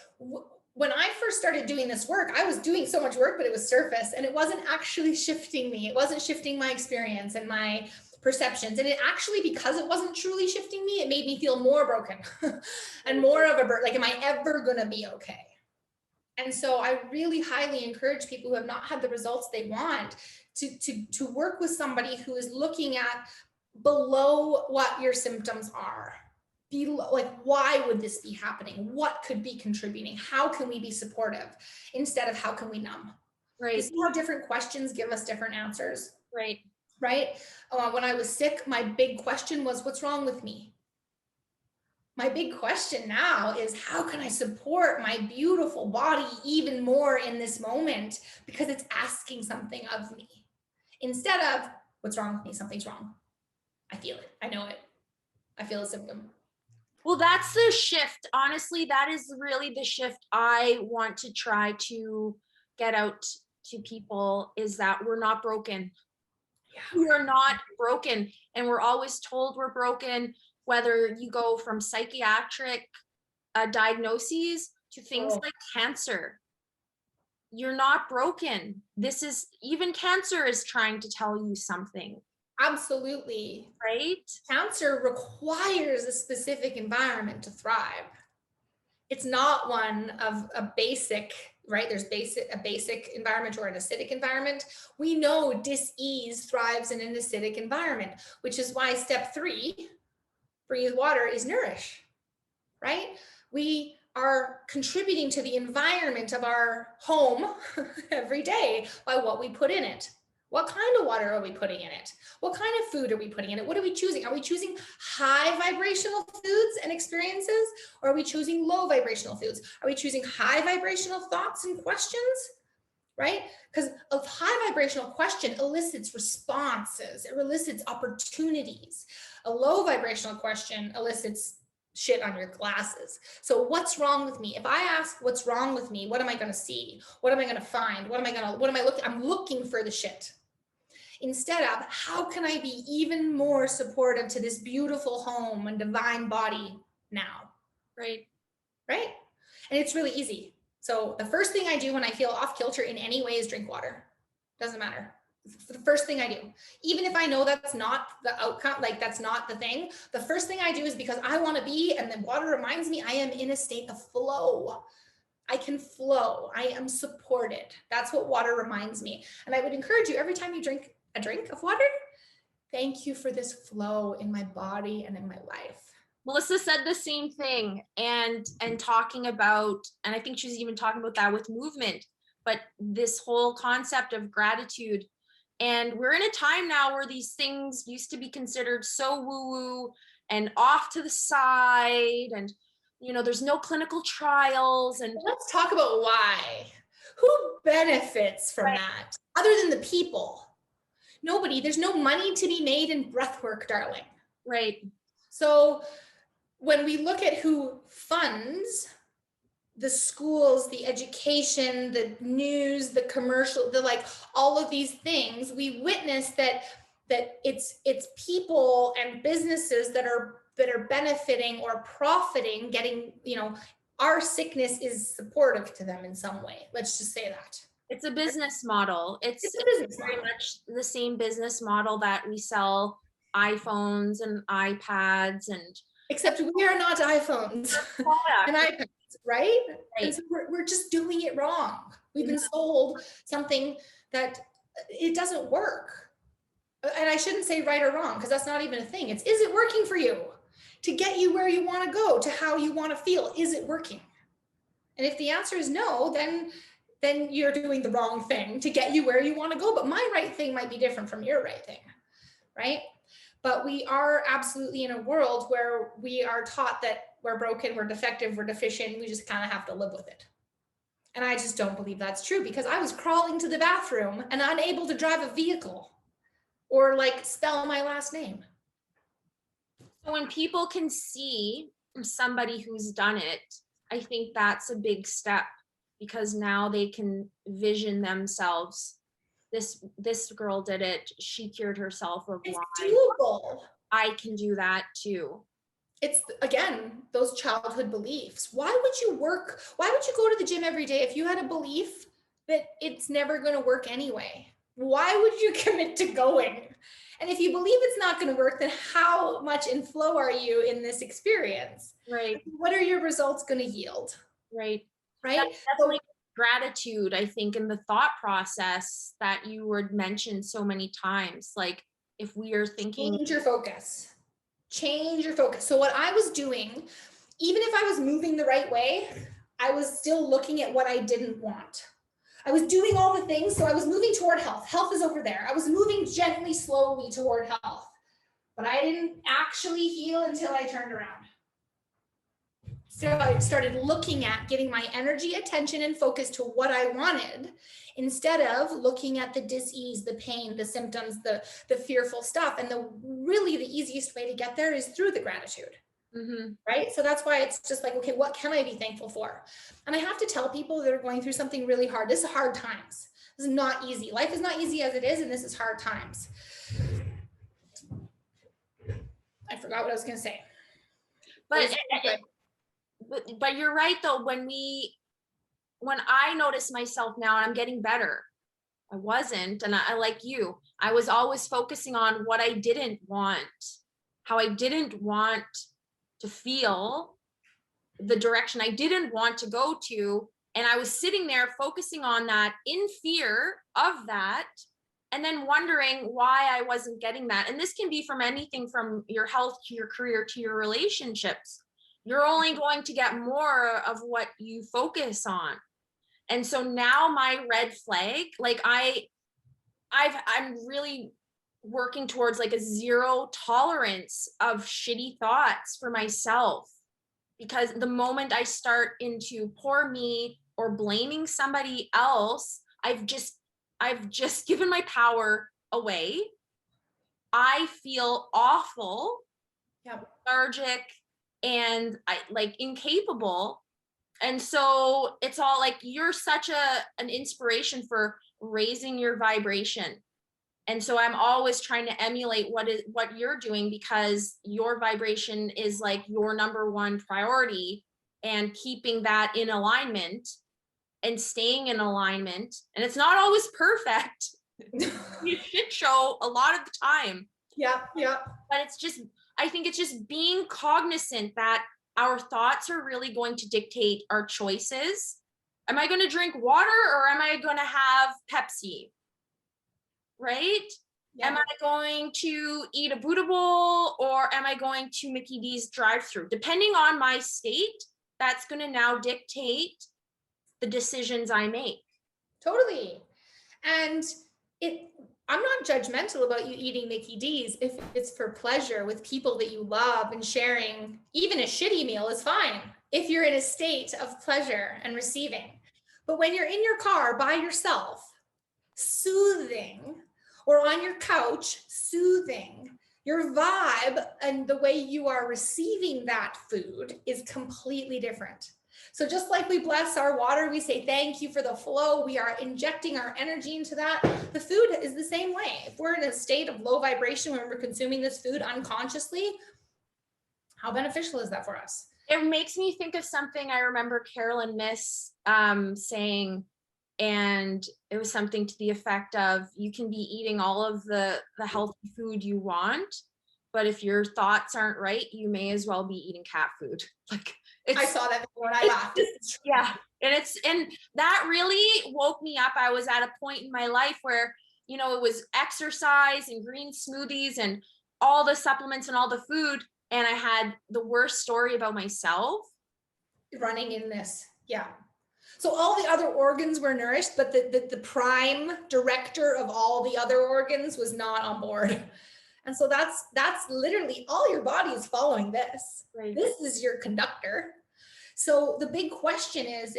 when I first started doing this work, I was doing so much work, but it was surface, and it wasn't actually shifting me. It wasn't shifting my experience and my perceptions. And it actually, because it wasn't truly shifting me, it made me feel more broken and more of a burden. Like, am I ever going to be okay? And so I really highly encourage people who have not had the results they want to work with somebody who is looking at below what your symptoms are. Below, like, why would this be happening? What could be contributing? How can we be supportive instead of how can we numb? Right. You see how different questions give us different answers? Right. Right? When I was sick, my big question was, what's wrong with me? My big question now is, how can I support my beautiful body even more in this moment? Because it's asking something of me. Instead of, what's wrong with me? Something's wrong. I feel it. I know it. I feel a symptom. Well, that's the shift. Honestly, that is really the shift I want to try to get out to people, is that we're not broken. Yeah. We are not broken. And we're always told we're broken, whether you go from psychiatric diagnoses to things like cancer. You're not broken. This is, even cancer is trying to tell you something. Absolutely. right? Cancer requires a specific environment to thrive. It's not one of a basic, right? There's a basic environment or an acidic environment. We know dis-ease thrives in an acidic environment, which is why step 3, breathe water, is nourish, right? We are contributing to the environment of our home every day by what we put in it. What kind of water are we putting in it? What kind of food are we putting in it? What are we choosing? Are we choosing high vibrational foods and experiences? Or are we choosing low vibrational foods? Are we choosing high vibrational thoughts and questions? Right? Because a high vibrational question elicits responses, it elicits opportunities. A low vibrational question elicits shit on your glasses. So what's wrong with me? If I ask what's wrong with me, what am I going to see? What am I going to find? What am I looking? I'm looking for the shit. Instead of, how can I be even more supportive to this beautiful home and divine body now? Right. Right? And it's really easy. So the first thing I do when I feel off kilter in any way is drink water. Doesn't matter. The first thing I do, even if I know that's not the outcome, like that's not the thing, the first thing I do is because I want to be, and the water reminds me I am in a state of flow. I can flow. I am supported. That's what water reminds me. And I would encourage you, every time you drink a drink of water, thank you for this flow in my body and in my life. Melissa said the same thing, and talking about, and I think she was even talking about that with movement, but this whole concept of gratitude. And we're in a time now where these things used to be considered so woo-woo and off to the side, and there's no clinical trials. And let's talk about why. Who benefits from that other than the people? Nobody. There's no money to be made in breath work, darling. Right. So when we look at who funds the schools, the education, the news, the commercial, the like all of these things, we witness that it's people and businesses that are benefiting or profiting, getting, our sickness is supportive to them in some way. Let's just say that. It's a business model. It's very much the same business model that we sell iPhones and iPads, and except we are not iPhones and iPads, right? And so we're just doing it wrong. We've been sold something that it doesn't work. And I shouldn't say right or wrong, because that's not even a thing. Is it working for you to get you where you want to go, to how you want to feel? Is it working? And if the answer is no, then you're doing the wrong thing to get you where you want to go. But my right thing might be different from your right thing, right? But we are absolutely in a world where we are taught that we're broken, we're defective, we're deficient. We just kind of have to live with it. And I just don't believe that's true, because I was crawling to the bathroom and unable to drive a vehicle or like spell my last name. So when people can see somebody who's done it, I think that's a big step, because now they can vision themselves. This girl did it. She cured herself of Lyme. It's doable. I can do that too. It's, again, those childhood beliefs. Why would you go to the gym every day if you had a belief that it's never going to work anyway? Why would you commit to going? And if you believe it's not going to work, then how much in flow are you in this experience? Right. What are your results going to yield? Right. Right. That's definitely gratitude, I think, in the thought process that you would mention so many times. Like, if we are thinking, change your focus. So what I was doing, even if I was moving the right way, I was still looking at what I didn't want. I was doing all the things. So I was moving toward health. Health is over there. I was moving gently, slowly toward health, but I didn't actually heal until I turned around. So I started looking at getting my energy, attention, and focus to what I wanted, instead of looking at the dis-ease, the pain, the symptoms, the fearful stuff. And the easiest way to get there is through the gratitude. Mm-hmm. Right? So that's why it's just like, okay, what can I be thankful for? And I have to tell people that are going through something really hard. This is hard times. This is not easy. Life is not easy as it is, and this is hard times. I forgot what I was going to say. But you're right though. When I notice myself now, and I'm getting better. I wasn't, and I like you. I was always focusing on what I didn't want, how I didn't want to feel, the direction I didn't want to go to. And I was sitting there focusing on that in fear of that, and then wondering why I wasn't getting that. And this can be from anything from your health to your career to your relationships. You're only going to get more of what you focus on. And so now my red flag, like I'm really working towards like a zero tolerance of shitty thoughts for myself, because the moment I start into poor me or blaming somebody else, I've just given my power away. I feel awful, lethargic, and I like incapable. And so it's all like, you're such an inspiration for raising your vibration. And so I'm always trying to emulate what you're doing, because your vibration is like your number one priority, and keeping that in alignment and staying in alignment. And it's not always perfect. You shit show a lot of the time. Yeah. But it's just, I think it's just being cognizant that our thoughts are really going to dictate our choices. Am I going to drink water, or am I going to have Pepsi? Right? Yeah. Am I going to eat a Buddha bowl, or am I going to Mickey D's drive-through? Depending on my state, that's going to now dictate the decisions I make. Totally. And I'm not judgmental about you eating Mickey D's if it's for pleasure with people that you love, and sharing. Even a shitty meal is fine if you're in a state of pleasure and receiving. But when you're in your car by yourself, soothing, or on your couch, soothing, your vibe and the way you are receiving that food is completely different. So just like we bless our water, we say thank you for the flow, we are injecting our energy into that. The food is the same way. If we're in a state of low vibration when we're consuming this food unconsciously, how beneficial is that for us? It makes me think of something I remember Carolyn Miss saying, and it was something to the effect of, you can be eating all of the healthy food you want, but if your thoughts aren't right, you may as well be eating cat food. Like, I saw that before and I laughed. Yeah. And that really woke me up. I was at a point in my life where, it was exercise and green smoothies and all the supplements and all the food. And I had the worst story about myself. Running in this. Yeah. So all the other organs were nourished, but the prime director of all the other organs was not on board. And so that's literally all your body is following this. Right. This is your conductor. So the big question is,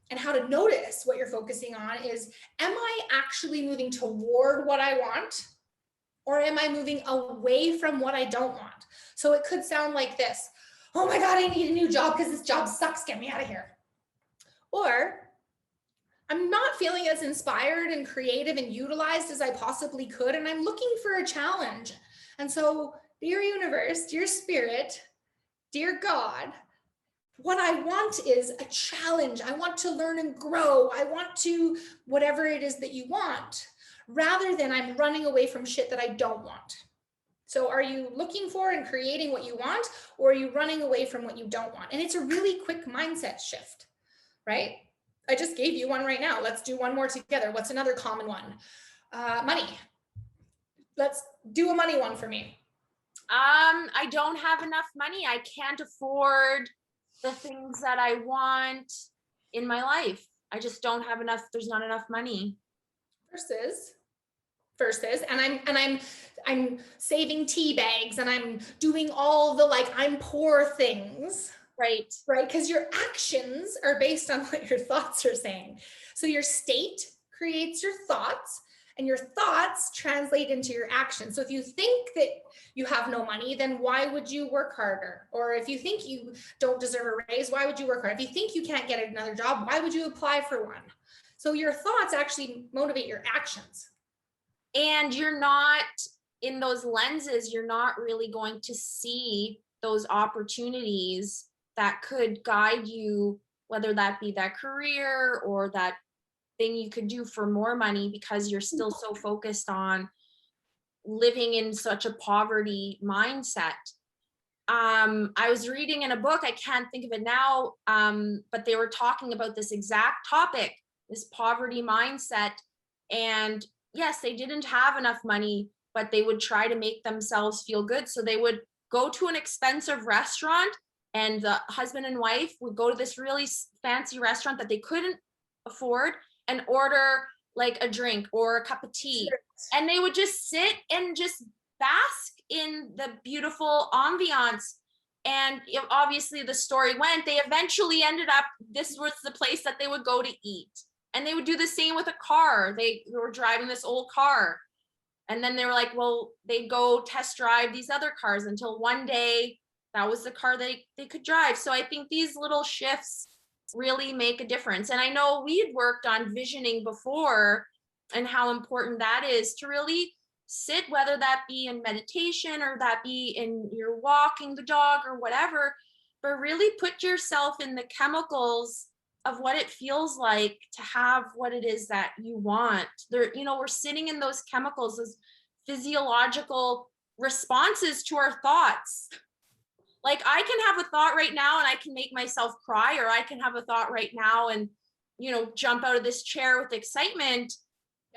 and how to notice what you're focusing on is, am I actually moving toward what I want? Or am I moving away from what I don't want? So it could sound like this: oh my God, I need a new job because this job sucks, get me out of here. Or I'm not feeling as inspired and creative and utilized as I possibly could, and I'm looking for a challenge. And so, dear universe, dear spirit, dear God, what I want is a challenge. I want to learn and grow. I want to, whatever it is that you want, rather than I'm running away from shit that I don't want. So are you looking for and creating what you want, or are you running away from what you don't want? And it's a really quick mindset shift, right? I just gave you one right now. Let's do one more together. What's another common one? Money. Let's do a money one for me. I don't have enough money. I can't afford the things that I want in my life. I just don't have enough. There's not enough money. Versus, and I'm saving tea bags, and I'm doing all the I'm poor things. Right. Because your actions are based on what your thoughts are saying. So your state creates your thoughts, and your thoughts translate into your actions. So if you think that you have no money, then why would you work harder? Or if you think you don't deserve a raise, why would you work harder? If you think you can't get another job, why would you apply for one? So your thoughts actually motivate your actions. And you're not, in those lenses, you're not really going to see those opportunities that could guide you, whether that be that career or that thing you could do for more money, because you're still so focused on living in such a poverty mindset. I was reading in a book, I can't think of it now, but they were talking about this exact topic, this poverty mindset. And yes, they didn't have enough money, but they would try to make themselves feel good. So they would go to an expensive restaurant, and the husband and wife would go to this really fancy restaurant that they couldn't afford and order like a drink or a cup of tea. And they would just sit and just bask in the beautiful ambiance. And obviously the story went, they eventually ended up, this was the place that they would go to eat. And they would do the same with a car. They were driving this old car. And then they were like, well, they'd go test drive these other cars until one day that was the car they could drive. So I think these little shifts really make a difference. And I know we had worked on visioning before and how important that is to really sit, whether that be in meditation or that be in your walking the dog or whatever, but really put yourself in the chemicals of what it feels like to have what it is that you want. There, we're sitting in those chemicals, those physiological responses to our thoughts. Like I can have a thought right now and I can make myself cry, or I can have a thought right now and, jump out of this chair with excitement.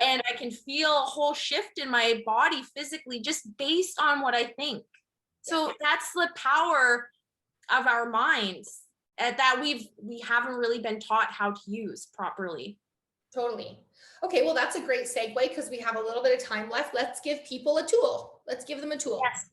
And I can feel a whole shift in my body physically just based on what I think. So that's the power of our minds that we haven't really been taught how to use properly. Totally. Okay, well, that's a great segue because we have a little bit of time left. Let's give people a tool. Let's give them a tool. Yes.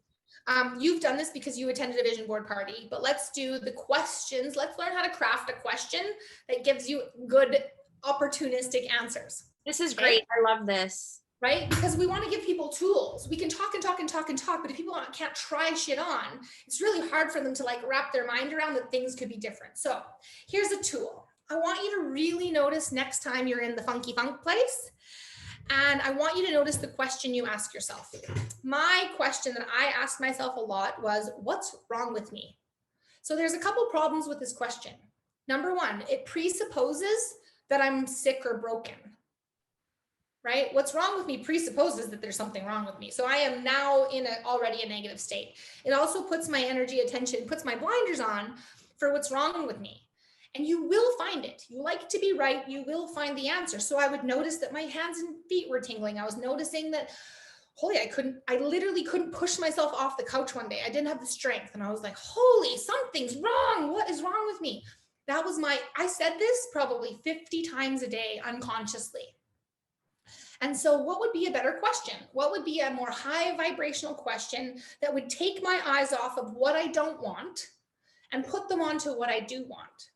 You've done this because you attended a vision board party, but let's do the questions. Let's learn how to craft a question that gives you good opportunistic answers. This is great. Right? I love this. Right? Because we want to give people tools. We can talk and talk and talk and talk, but if people can't try shit on, it's really hard for them to like wrap their mind around that things could be different. So here's a tool. I want you to really notice next time you're in the funky funk place. And I want you to notice the question you ask yourself. My question that I asked myself a lot was, what's wrong with me? So there's a couple problems with this question. Number one, it presupposes that I'm sick or broken. Right? What's wrong with me presupposes that there's something wrong with me. So I am now in already a negative state. It also puts my energy, attention, puts my blinders on for what's wrong with me. And you will find it. You like to be right. You will find the answer. So I would notice that my hands and feet were tingling. I was noticing that, holy, I literally couldn't push myself off the couch one day. I didn't have the strength. And I was like, holy, something's wrong. What is wrong with me? I said this probably 50 times a day unconsciously. And so what would be a better question? What would be a more high vibrational question that would take my eyes off of what I don't want and put them onto what I do want?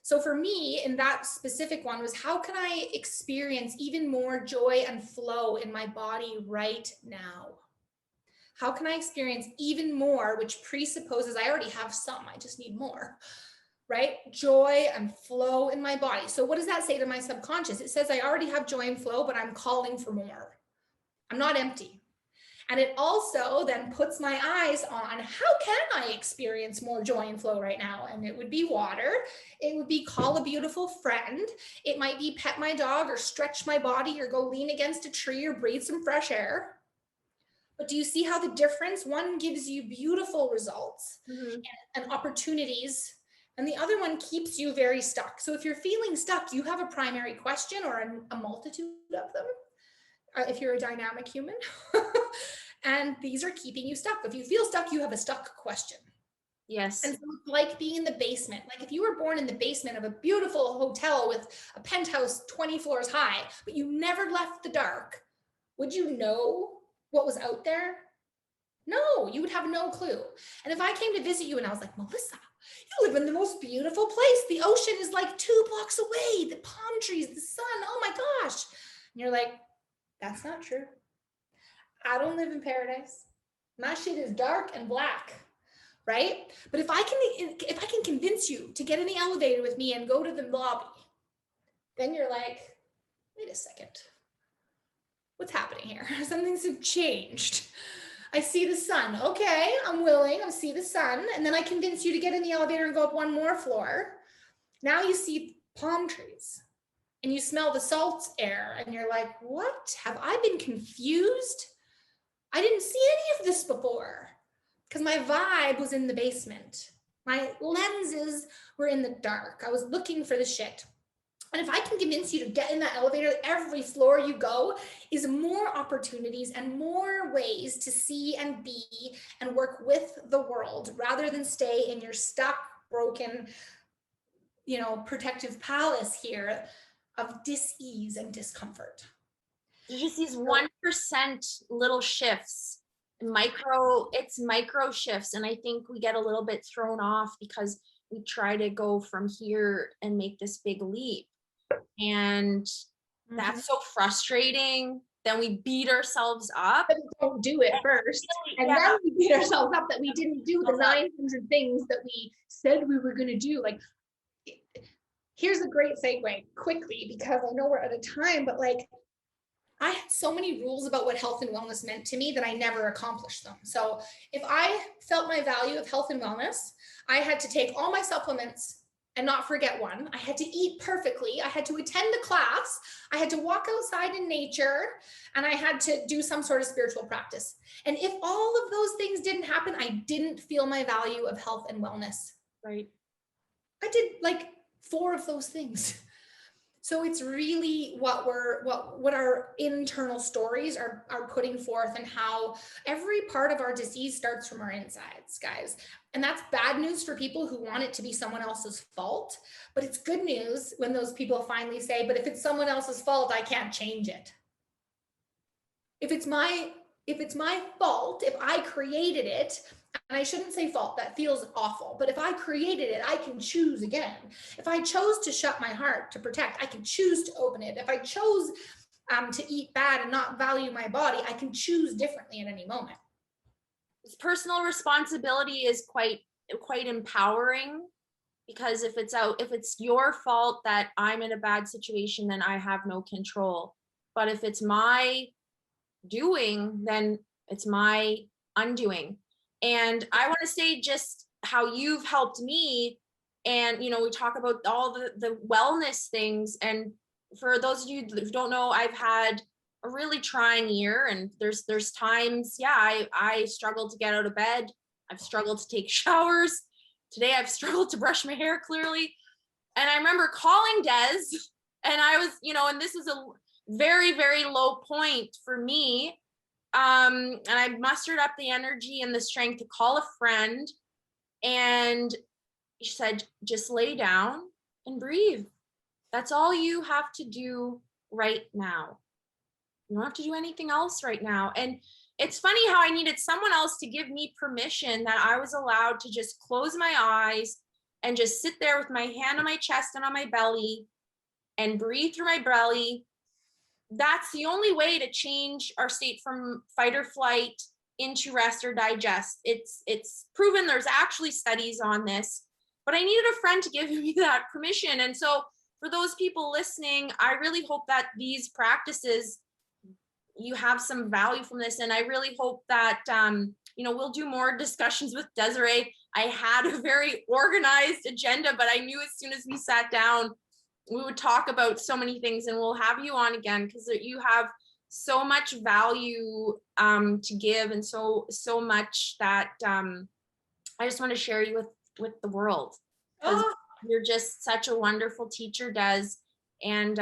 So for me, in that specific one was, how can I experience even more joy and flow in my body right now? How can I experience even more, which presupposes I already have some, I just need more, right? Joy and flow in my body. So what does that say to my subconscious? It says I already have joy and flow, but I'm calling for more. I'm not empty. And it also then puts my eyes on, how can I experience more joy and flow right now? And it would be water. It would be call a beautiful friend. It might be pet my dog or stretch my body or go lean against a tree or breathe some fresh air. But do you see how the difference? One gives you beautiful results and opportunities, and the other one keeps you very stuck. So if you're feeling stuck, you have a primary question or a multitude of them. If you're a dynamic human, and these are keeping you stuck. If you feel stuck, you have a stuck question. Yes. And so it's like being in the basement. Like if you were born in the basement of a beautiful hotel with a penthouse 20 floors high, but you never left the dark, would you know what was out there? No, you would have no clue. And if I came to visit you and I was like, Melissa, you live in the most beautiful place. The ocean is like 2 blocks away, the palm trees, the sun, oh my gosh. And you're like, that's not true. I don't live in paradise. My shit is dark and black, right? But if I can convince you to get in the elevator with me and go to the lobby, then you're like, wait a second. What's happening here? Something's changed. I see the sun. Okay, I'm willing. I see the sun. And then I convince you to get in the elevator and go up one more floor. Now you see palm trees. And you smell the salt air and you're like, what? Have I been confused? I didn't see any of this before because my vibe was in the basement. My lenses were in the dark. I was looking for the shit. And if I can convince you to get in that elevator, every floor you go is more opportunities and more ways to see and be and work with the world rather than stay in your stuck, broken, protective palace here of dis-ease and discomfort. Just these 1% little shifts, it's micro shifts. And I think we get a little bit thrown off because we try to go from here and make this big leap. And that's so frustrating. Then we beat ourselves up. But we don't do it first. And then we beat ourselves up that we didn't do the 900 things that we said we were going to do. Like, here's a great segue quickly, because I know we're out of time, but like, I had so many rules about what health and wellness meant to me that I never accomplished them. So if I felt my value of health and wellness, I had to take all my supplements and not forget one. I had to eat perfectly. I had to attend a class. I had to walk outside in nature, and I had to do some sort of spiritual practice. And if all of those things didn't happen, I didn't feel my value of health and wellness. Right. I did like 4 of those things. So it's really what our internal stories are putting forth, and how every part of our disease starts from our insides, guys. And that's bad news for people who want it to be someone else's fault. But it's good news when those people finally say, but if it's someone else's fault, I can't change it. If it's my fault, if I created it, and I shouldn't say fault, that feels awful, but if I created it, I can choose again. If I chose to shut my heart to protect, I can choose to open it. If I chose to eat bad and not value my body, I can choose differently at any moment. This personal responsibility is quite empowering, because if it's your fault that I'm in a bad situation, then I have no control. But if it's my doing, then it's my undoing. And I want to say just how you've helped me. And, we talk about all the wellness things. And for those of you who don't know, I've had a really trying year, and there's times, I struggled to get out of bed. I've struggled to take showers. Today I've struggled to brush my hair clearly. And I remember calling Des, and I was, and this is a very, very low point for me. And I mustered up the energy and the strength to call a friend, and she said, just lay down and breathe. That's all you have to do right now. You don't have to do anything else right now. And it's funny how I needed someone else to give me permission that I was allowed to just close my eyes and just sit there with my hand on my chest and on my belly and breathe through my belly. That's the only way to change our state from fight or flight into rest or digest. It's proven. There's actually studies on this, but I needed a friend to give me that permission. And so for those people listening, I really hope that these practices, you have some value from this. And I really hope that, we'll do more discussions with Desirae. I had a very organized agenda, but I knew as soon as we sat down, we would talk about so many things, and we'll have you on again because you have so much value to give, and so much that I just want to share you with the world. You're just such a wonderful teacher, Des, and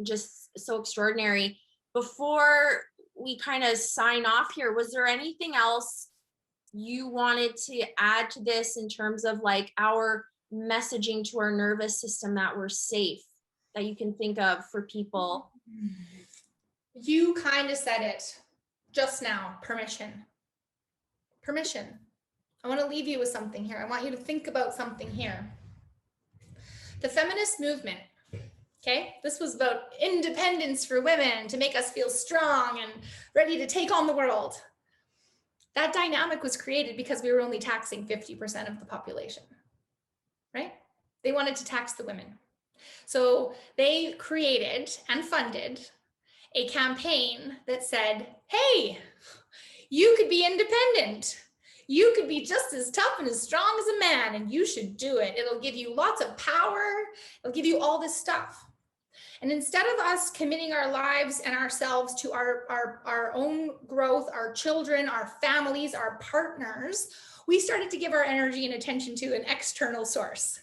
just so extraordinary. Before we kind of sign off here, was there anything else you wanted to add to this in terms of like our messaging to our nervous system, that we're safe, that you can think of for people? You kind of said it just now. Permission. I want to leave you with something here. I want you to think about something here. The feminist movement, okay? This was about independence for women, to make us feel strong and ready to take on the world. That dynamic was created because we were only taxing 50% of the population. Right? They wanted to tax the women. So they created and funded a campaign that said, hey, you could be independent. You could be just as tough and as strong as a man, and you should do it. It'll give you lots of power. It'll give you all this stuff. And instead of us committing our lives and ourselves to our own growth, our children, our families, our partners, we started to give our energy and attention to an external source.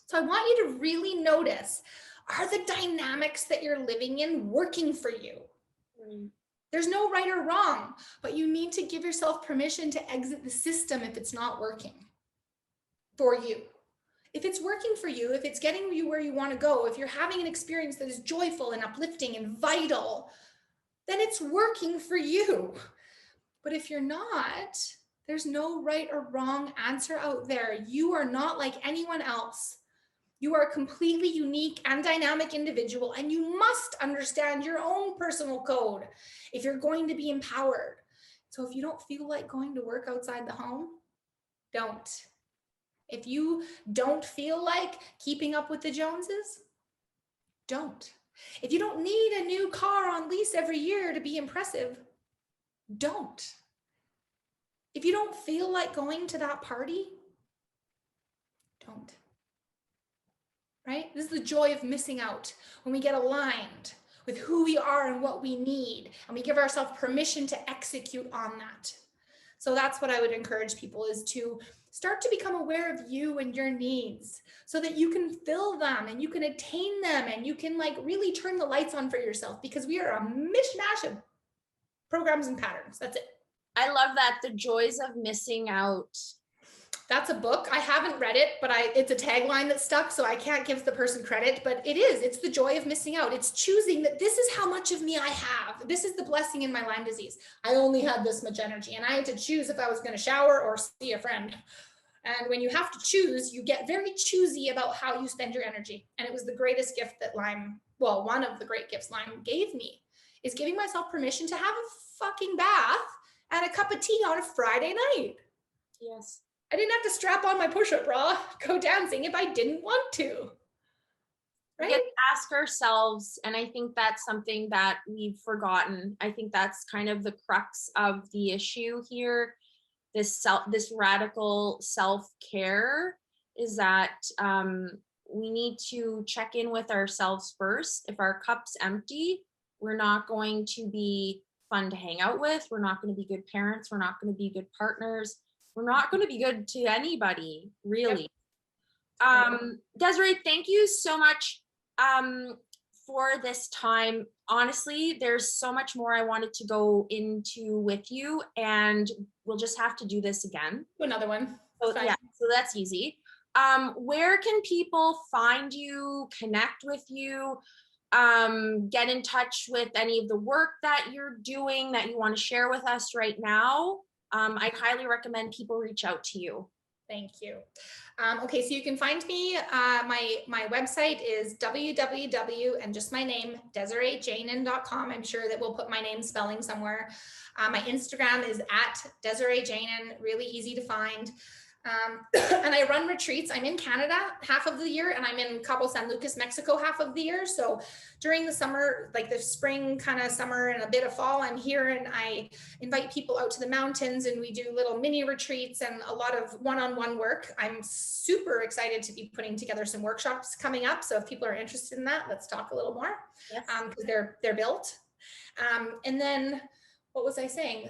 So I want you to really notice, are the dynamics that you're living in working for you? There's no right or wrong, but you need to give yourself permission to exit the system if it's not working for you. If it's working for you, if it's getting you where you want to go, if you're having an experience that is joyful and uplifting and vital, then it's working for you. But if you're not, there's no right or wrong answer out there. You are not like anyone else. You are a completely unique and dynamic individual, and you must understand your own personal code if you're going to be empowered. So if you don't feel like going to work outside the home, don't. If you don't feel like keeping up with the Joneses, don't. If you don't need a new car on lease every year to be impressive, don't. If you don't feel like going to that party, don't. Right? This is the joy of missing out, when we get aligned with who we are and what we need, and we give ourselves permission to execute on that. So that's what I would encourage people, is to start to become aware of you and your needs so that you can fill them and you can attain them and you can like really turn the lights on for yourself, because we are a mishmash of programs and patterns. That's it. I love that. The joys of missing out. That's a book. I haven't read it, but it's a tagline that stuck, so I can't give the person credit, but it's the joy of missing out. It's choosing that this is how much of me I have. This is the blessing in my Lyme disease. I only had this much energy, and I had to choose if I was going to shower or see a friend. And when you have to choose, you get very choosy about how you spend your energy. And it was the greatest gift that Lyme, well, one of the great gifts Lyme gave me, is giving myself permission to have a fucking bath and a cup of tea on a Friday night. Yes. I didn't have to strap on my push-up bra, go dancing if I didn't want to. Right? We get to ask ourselves, and I think that's something that we've forgotten. I think that's kind of the crux of the issue here. This radical self-care is that we need to check in with ourselves first. If our cup's empty, we're not going to be fun to hang out with. We're not going to be good parents. We're not going to be good partners. We're not going to be good to anybody, really. Yep. Desirae, thank you so much for this time. Honestly, there's so much more I wanted to go into with you, and we'll just have to do this again. Another one. So that's easy. Where can people find you, connect with you, get in touch with any of the work that you're doing that you want to share with us right now? I highly recommend people reach out to you. Thank you. Okay, so you can find me. My website is www and just my name, DesiraeJaenen.com. I'm sure that we'll put my name spelling somewhere. My Instagram is at Desirae Jaenen, really easy to find. And I run retreats. I'm in Canada half of the year, and I'm in Cabo San Lucas, Mexico half of the year. So during the summer, like the spring kind of summer and a bit of fall, I'm here, and I invite people out to the mountains, and we do little mini retreats and a lot of one-on-one work. I'm super excited to be putting together some workshops coming up. So if people are interested in that, let's talk a little more. Yes. Because they're built. And then what was I saying?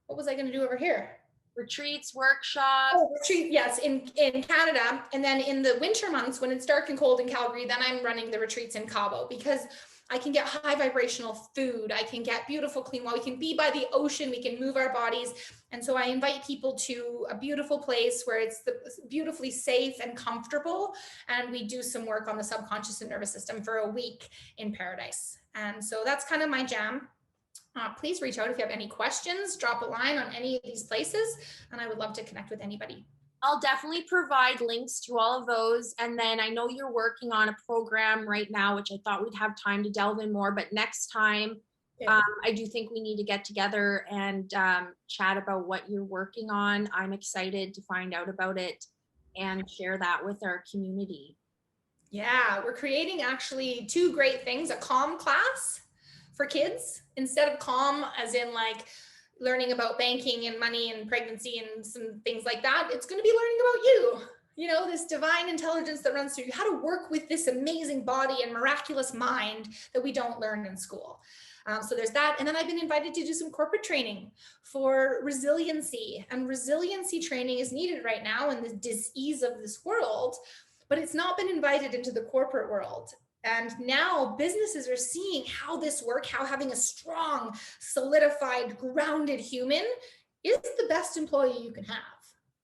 What was I going to do over here? Retreats, workshops. Oh, retreat, yes, in Canada. And then in the winter months, when it's dark and cold in Calgary, then I'm running the retreats in Cabo, because I can get high vibrational food. I can get beautiful clean water. We can be by the ocean. We can move our bodies. And so I invite people to a beautiful place where it's beautifully safe and comfortable. And we do some work on the subconscious and nervous system for a week in paradise. And so that's kind of my jam. Please reach out if you have any questions, drop a line on any of these places, and I would love to connect with anybody. I'll definitely provide links to all of those. And then I know you're working on a program right now, which I thought we'd have time to delve in more, but next time, I do think we need to get together and chat about what you're working on. I'm excited to find out about it and share that with our community. Yeah, we're creating actually two great things, a calm class for kids, instead of calm as in like learning about banking and money and pregnancy and some things like that. It's going to be learning about this divine intelligence that runs through you, how to work with this amazing body and miraculous mind that we don't learn in school. So there's that. And then I've been invited to do some corporate training for resiliency. And resiliency training is needed right now in the dis-ease of this world, but it's not been invited into the corporate world. And now businesses are seeing how this works, how having a strong, solidified, grounded human is the best employee you can have,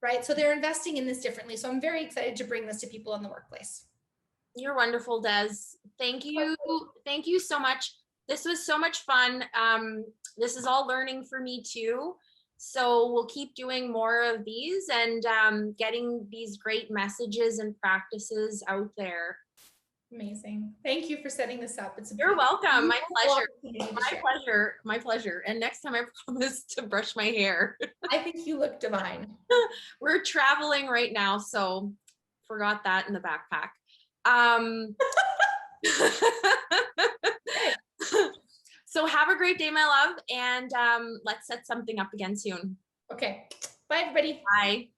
right? So they're investing in this differently. So I'm very excited to bring this to people in the workplace. You're wonderful, Des. Thank you. Thank you so much. This was so much fun. This is all learning for me too. So we'll keep doing more of these and getting these great messages and practices out there. Amazing. Thank you for setting this up. You're welcome. My pleasure. My pleasure. My pleasure. And next time I promise to brush my hair. I think you look divine. We're traveling right now, so forgot that in the backpack. So have a great day, my love, and let's set something up again soon. Okay. Bye, everybody. Bye.